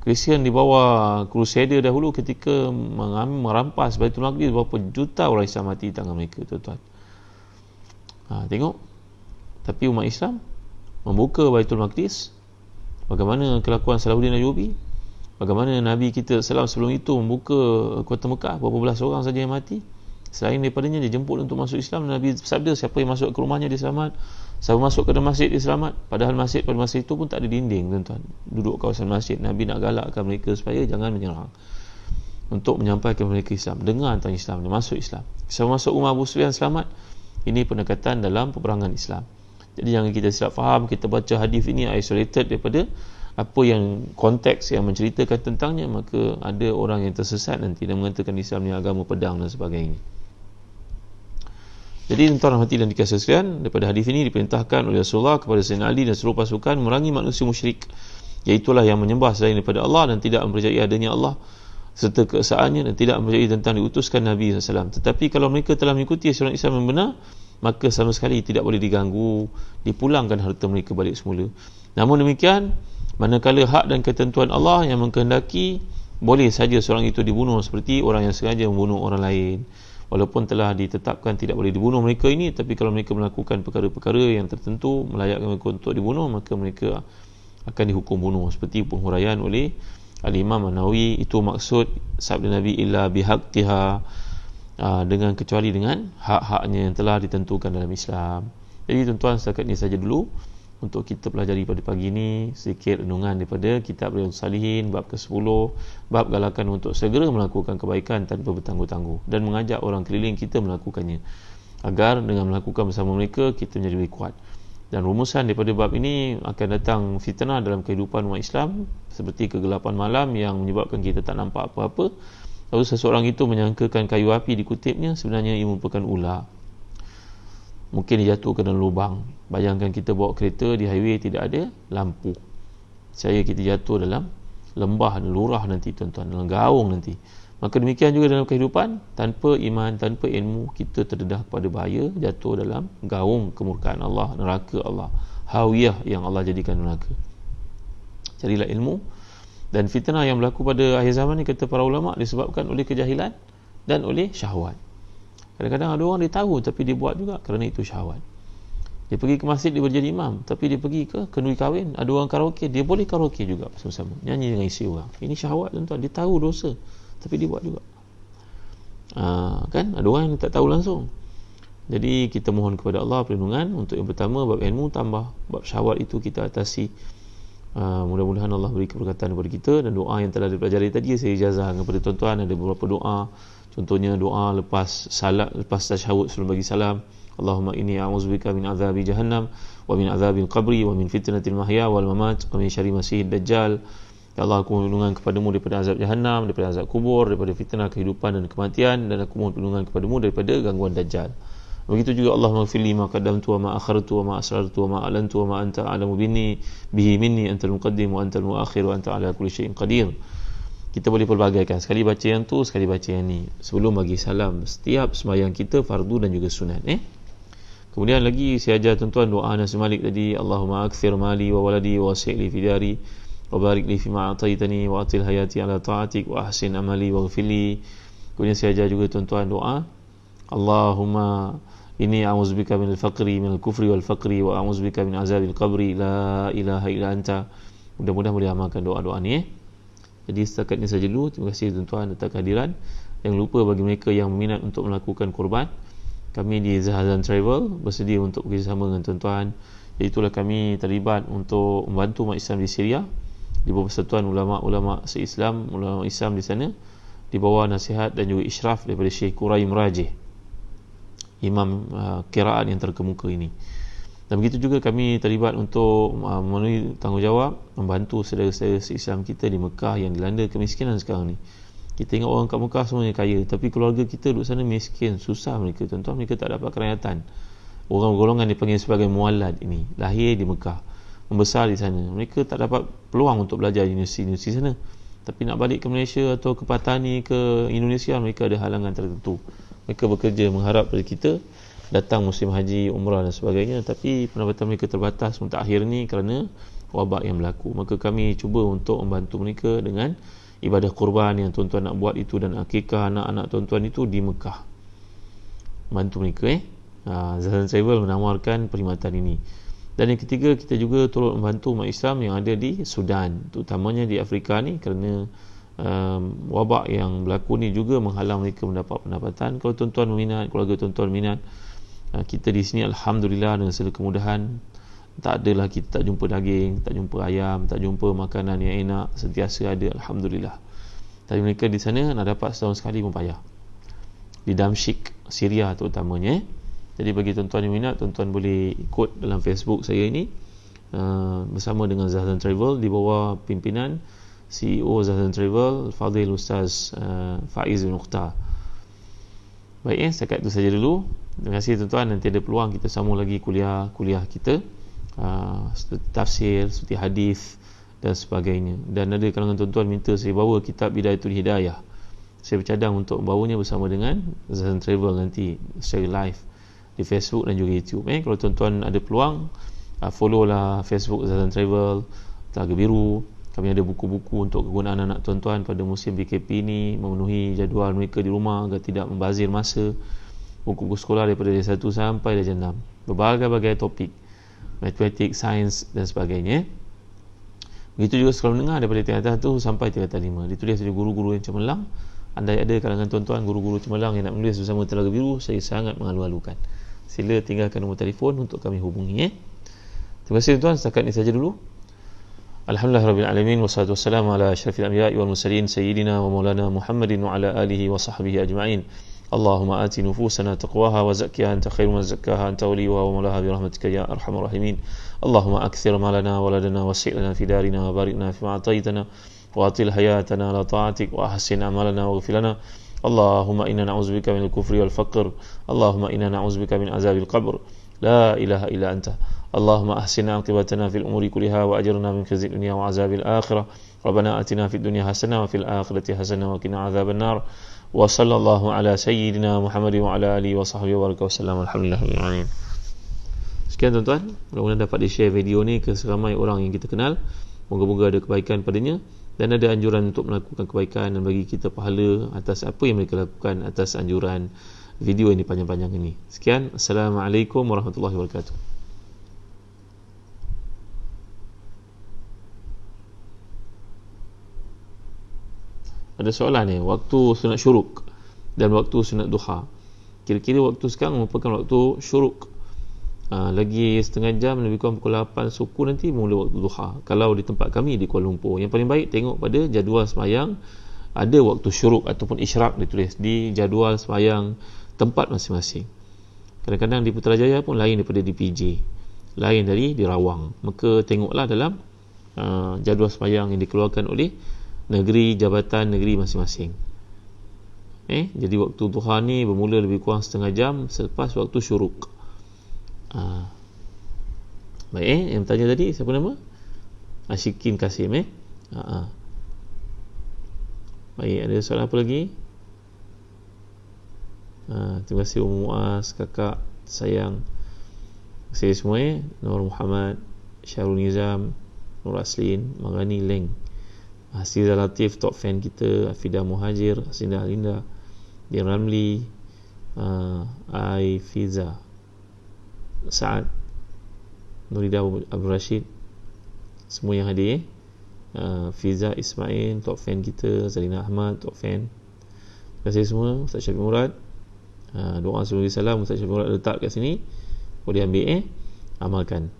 Kristian di bawah Crusader dahulu ketika merampas Baitul Maqdis, berapa juta orang Islam mati di tangan mereka, tuan-tuan. Tengok. Tapi umat Islam membuka Baitul Maqdis. Bagaimana kelakuan Salahuddin Ayyubi, bagaimana Nabi kita salam sebelum itu membuka kota Mekah, berapa belas orang saja yang mati. Selain daripadanya dijemput untuk masuk Islam, Nabi bersabda siapa yang masuk ke rumahnya dia selamat, siapa masuk ke dalam masjid dia selamat. Padahal masjid pada masa itu pun tak ada dinding, tuan-tuan, duduk kawasan masjid. Nabi nak galakkan mereka supaya jangan menyerang, untuk menyampaikan mereka Islam, dengar tentang Islam, dia masuk Islam. Siapa masuk rumah Abu Sufyan selamat. Ini pendekatan dalam peperangan Islam. Jadi jangan kita silap faham, kita baca hadis ini isolated daripada apa yang konteks yang menceritakan tentangnya, maka ada orang yang tersesat nanti dan mengatakan Islam ni agama pedang dan sebagainya. Jadi tuan-tuan hati dan dikasihi sekalian, daripada hadis ini diperintahkan oleh Rasulullah kepada Sayyidina Ali dan seluruh pasukan memerangi manusia musyrik, iaitulah yang menyembah selain daripada Allah dan tidak mempercayai adanya Allah serta keesaannya dan tidak mempercayai tentang diutuskan Nabi SAW. Tetapi kalau mereka telah mengikuti ajaran Islam yang benar, maka sama sekali tidak boleh diganggu, dipulangkan harta mereka balik semula. Namun demikian, manakala hak dan ketentuan Allah yang mengkehendaki, boleh saja seorang itu dibunuh seperti orang yang sengaja membunuh orang lain. Walaupun telah ditetapkan tidak boleh dibunuh mereka ini, tapi kalau mereka melakukan perkara-perkara yang tertentu melayakkan mereka untuk dibunuh, maka mereka akan dihukum bunuh, seperti penghuraian oleh Al-Imam An-Nawawi. Itu maksud sabda Nabi illa bihaqqiha, dengan kecuali dengan hak-haknya yang telah ditentukan dalam Islam. Jadi tuan-tuan, setakat ini saja dulu untuk kita pelajari pada pagi ini, sedikit renungan daripada kitab Riyadhus Salihin bab ke-10, bab galakan untuk segera melakukan kebaikan tanpa bertangguh-tangguh, dan mengajak orang keliling kita melakukannya, agar dengan melakukan bersama mereka kita menjadi lebih kuat. Dan rumusan daripada bab ini, akan datang fitnah dalam kehidupan umat Islam seperti kegelapan malam yang menyebabkan kita tak nampak apa-apa. Lalu seseorang itu menyangkakan kayu api dikutipnya, sebenarnya ia merupakan ular. Mungkin dijatuhkan dalam lubang. Bayangkan kita bawa kereta di highway, tidak ada lampu. Saya kita jatuh dalam lembah dan lurah nanti, tuan-tuan, dalam gaung nanti. Maka demikian juga dalam kehidupan, tanpa iman, tanpa ilmu, kita terdedah kepada bahaya jatuh dalam gaung kemurkaan Allah, neraka Allah, hawiyah yang Allah jadikan neraka. Carilah ilmu. Dan fitnah yang berlaku pada akhir zaman ni, kata para ulama, disebabkan oleh kejahilan dan oleh syahwat. Kadang-kadang ada orang dia tahu tapi dia buat juga kerana itu syahwat. Dia pergi ke masjid, dia berjadi imam, tapi dia pergi ke kenduri kahwin, ada orang karaoke, dia boleh karaoke juga bersama-sama, nyanyi dengan isteri orang. Ini syahwat, tuan-tuan. Dia tahu dosa tapi dia buat juga. Kan ada orang yang tak tahu langsung. Jadi kita mohon kepada Allah perlindungan. Untuk yang pertama, bab ilmu tambah, bab syahwat itu kita atasi. Mudah-mudahan Allah beri keberkatan kepada kita, dan doa yang telah dipelajari tadi saya ijazah kepada tuan-tuan. Ada beberapa doa, contohnya doa lepas salat, lepas tasyahud sebelum bagi salam, Allahumma inni a'udzubika min azabi jahannam wa min azabil qabri wa min fitnatil mahya wal mamat wa min syarri masiihid dajjal. Ya Allah, aku mohon perlindungan kepadamu daripada azab jahannam, daripada azab kubur, daripada fitnah kehidupan dan kematian, dan aku mohon perlindungan kepadamu daripada gangguan dajjal. Begitu juga Allahumma ighfirli ma qaddamtu wa ma akhartu wa ma asrartu wa ma a'lantu wa ma anta a'lamu bihi minni antal muqaddim wa antal muakhir wa anta ala kulli syai'in qadir. Kita boleh pelbagaikan, sekali baca yang tu, sekali baca yang ni sebelum bagi salam setiap sembahyang kita, fardu dan juga sunat. Kemudian lagi saya ajar tuan-tuan doa Anas bin Malik tadi, Allahumma akthir mali wa waladi wa wasi' li fi dari wa barik li fi ma ataitani wa atil hayati ala ta'atik wa ahsin amali wa ghfirli. Kemudian saya ajar juga tuan-tuan doa, Allahumma inni a'udzubika minal faqri minal kufri wal faqri wa a'udzubika min azabil qabri la ilaha illa anta. Mudah-mudahan boleh amalkan doa-doa ni. Jadi setakat ini saja dulu. Terima kasih tuan-tuan atas kehadiran. Jangan lupa bagi mereka yang berminat untuk melakukan korban, kami di Zahazan Travel bersedia untuk bekerjasama dengan tuan-tuan. Iaitulah kami terlibat untuk membantu umat Islam di Syria di bawah persatuan ulama-ulama se-Islam, ulama Islam di sana, di bawah nasihat dan juga isyraf daripada Syekh Quraim Rajih, imam qiraat yang terkemuka ini. Dan begitu juga kami terlibat untuk memenuhi tanggungjawab membantu saudara-saudara se-Islam kita di Mekah yang dilanda kemiskinan sekarang ni. Kita tengok orang kat Mekah semuanya kaya, tapi keluarga kita duduk sana miskin, susah mereka tuan-tuan, mereka tak dapat kerakyatan. Orang golongan dipanggil sebagai muallad ini, lahir di Mekah, membesar di sana, mereka tak dapat peluang untuk belajar di universiti sana, tapi nak balik ke Malaysia atau ke Patani, ke Indonesia, mereka ada halangan tertentu. Mereka bekerja mengharap dari kita datang musim haji, umrah dan sebagainya, tapi pendapatan mereka terbatas mentakhir ni kerana wabak yang berlaku. Maka kami cuba untuk membantu mereka dengan ibadah kurban yang tuan-tuan nak buat itu, dan akikah anak-anak tuan-tuan itu di Mekah. Bantu mereka. Zahazan Travel menawarkan perkhidmatan ini. Dan yang ketiga, kita juga turut membantu umat Islam yang ada di Sudan, terutamanya di Afrika ni, kerana wabak yang berlaku ni juga menghalang mereka mendapat pendapatan. Kalau tuan-tuan minat, keluarga tuan-tuan minat, kita di sini alhamdulillah dengan segala kemudahan. Tak adalah kita tak jumpa daging, tak jumpa ayam, tak jumpa makanan yang enak, sentiasa ada, alhamdulillah. Tapi mereka di sana nak dapat setahun sekali pun payah. Di Damsyik, Syria terutamanya. Jadi bagi tuan-tuan yang minat, tuan-tuan boleh ikut dalam Facebook saya ini, bersama dengan Zahazan Travel di bawah pimpinan CEO Zahazan Travel, Fadil Ustaz Faiz bin Mukhtar. Baik, setakat itu saja dulu. Terima kasih tuan-tuan. Nanti ada peluang kita sambung lagi kuliah kita, tafsir, seperti hadis dan sebagainya. Dan ada kalangan tuan-tuan minta saya bawa kitab Bidayatul Hidayah. Saya bercadang untuk membawanya bersama dengan Zahazan Travel nanti secara live di Facebook dan juga YouTube. Kalau tuan-tuan ada peluang, follow lah Facebook Zahazan Travel, Telaga Biru. Kami ada buku-buku untuk kegunaan anak tuan-tuan pada musim PKP ini, memenuhi jadual mereka di rumah agar tidak membazir masa. Buku-buku sekolah daripada darjah 1 sampai darjah 6, berbagai-bagai topik, matematik, sains dan sebagainya. Begitu juga sekolah menengah daripada tingkatan 1 sampai tingkatan 5. Ditulis oleh guru-guru yang cemerlang. Andai ada kalangan tuan-tuan guru-guru cemerlang yang nak menulis bersama Telaga Biru, saya sangat mengalu-alukan. Sila tinggalkan nombor telefon untuk kami hubungi. Terima kasih tuan-tuan, setakat ini saja dulu. Alhamdulillahirabbil alamin, wassalatu wassalamu ala asyrafil anbiya'i wal mursalin sayyidina wa maulana Muhammadin wa ala alihi wa sahbihi ajma'in. Allahumma ati nufusana taqwaha wa zakkiha anta khairu man zakkaha anta waliyuha wa maulaha bi rahmatika ya arhamar rahimin. Allahumma akthir malana wa ladana wasi' lana fi darina wa barik lana fi ma ataitana wa atil hayatana ala ta'atik wa ahsin amalana wa ighfir lana. Allahumma inna na'udzubika minal kufri wal faqr. Allahumma inna na'udzubika min azabil qabr. La ilaha illa anta. Allahumma ahsina 'aqibatana fil umuri kulliha wa ajirna min khizyid dunya wa azabil akhirah. Rabbana atina fid dunya hasanah wa fil akhirati hasanah wa qina adzaban nar. Wa sallallahu ala sayyidina Muhammadin wa ala alihi wa sahbihi wa sallam. Alhamdulillahirabbil alamin. Sekian tuan-tuan, mudah-mudahan dapat di-share video ni ke seramai orang yang kita kenal. Moga-moga ada kebaikan padanya dan ada anjuran untuk melakukan kebaikan dan bagi kita pahala atas apa yang mereka lakukan atas anjuran video ini panjang-panjang ini. Sekian, Assalamualaikum warahmatullahi wabarakatuh. Ada soalan ni, waktu sunat syuruk dan waktu sunat duha. Kira-kira waktu sekarang merupakan waktu syuruk. lagi setengah jam, lebih kurang pukul 8 suku nanti mula waktu duha. Kalau di tempat kami di Kuala Lumpur, yang paling baik tengok pada jadual sembahyang, ada waktu syuruk ataupun isyraq ditulis di jadual sembahyang tempat masing-masing. Kadang-kadang di Putrajaya pun lain daripada di PJ, lain dari di Rawang. Maka tengoklah dalam jadual sembahyang yang dikeluarkan oleh negeri, jabatan negeri masing-masing. Jadi waktu duha ni bermula lebih kurang setengah jam selepas waktu syuruk. Baik, yang bertanya tadi siapa nama? Ashikin Kasim. Baik, ada soalan apa lagi? Terima kasih Ummu Muaz, kakak sayang saya semua. Nur Muhammad, Syarul Nizam, Nur Aslin, Magani Leng, Hafiza Latif, top fan kita, Afidah Muhajir, Hasinda Alinda, Din Ramli, Aifiza Saad, Nurida Abdul Rashid, semua yang hadir. Fiza Ismail, top fan kita, Zalina Ahmad, top fan. Terima kasih semua. Ustaz Syafiq Murad, doa sebelum salam Ustaz Syafiq Murad letak kat sini, boleh ambil amalkan.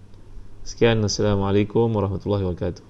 Sekian, Assalamualaikum warahmatullahi wabarakatuh.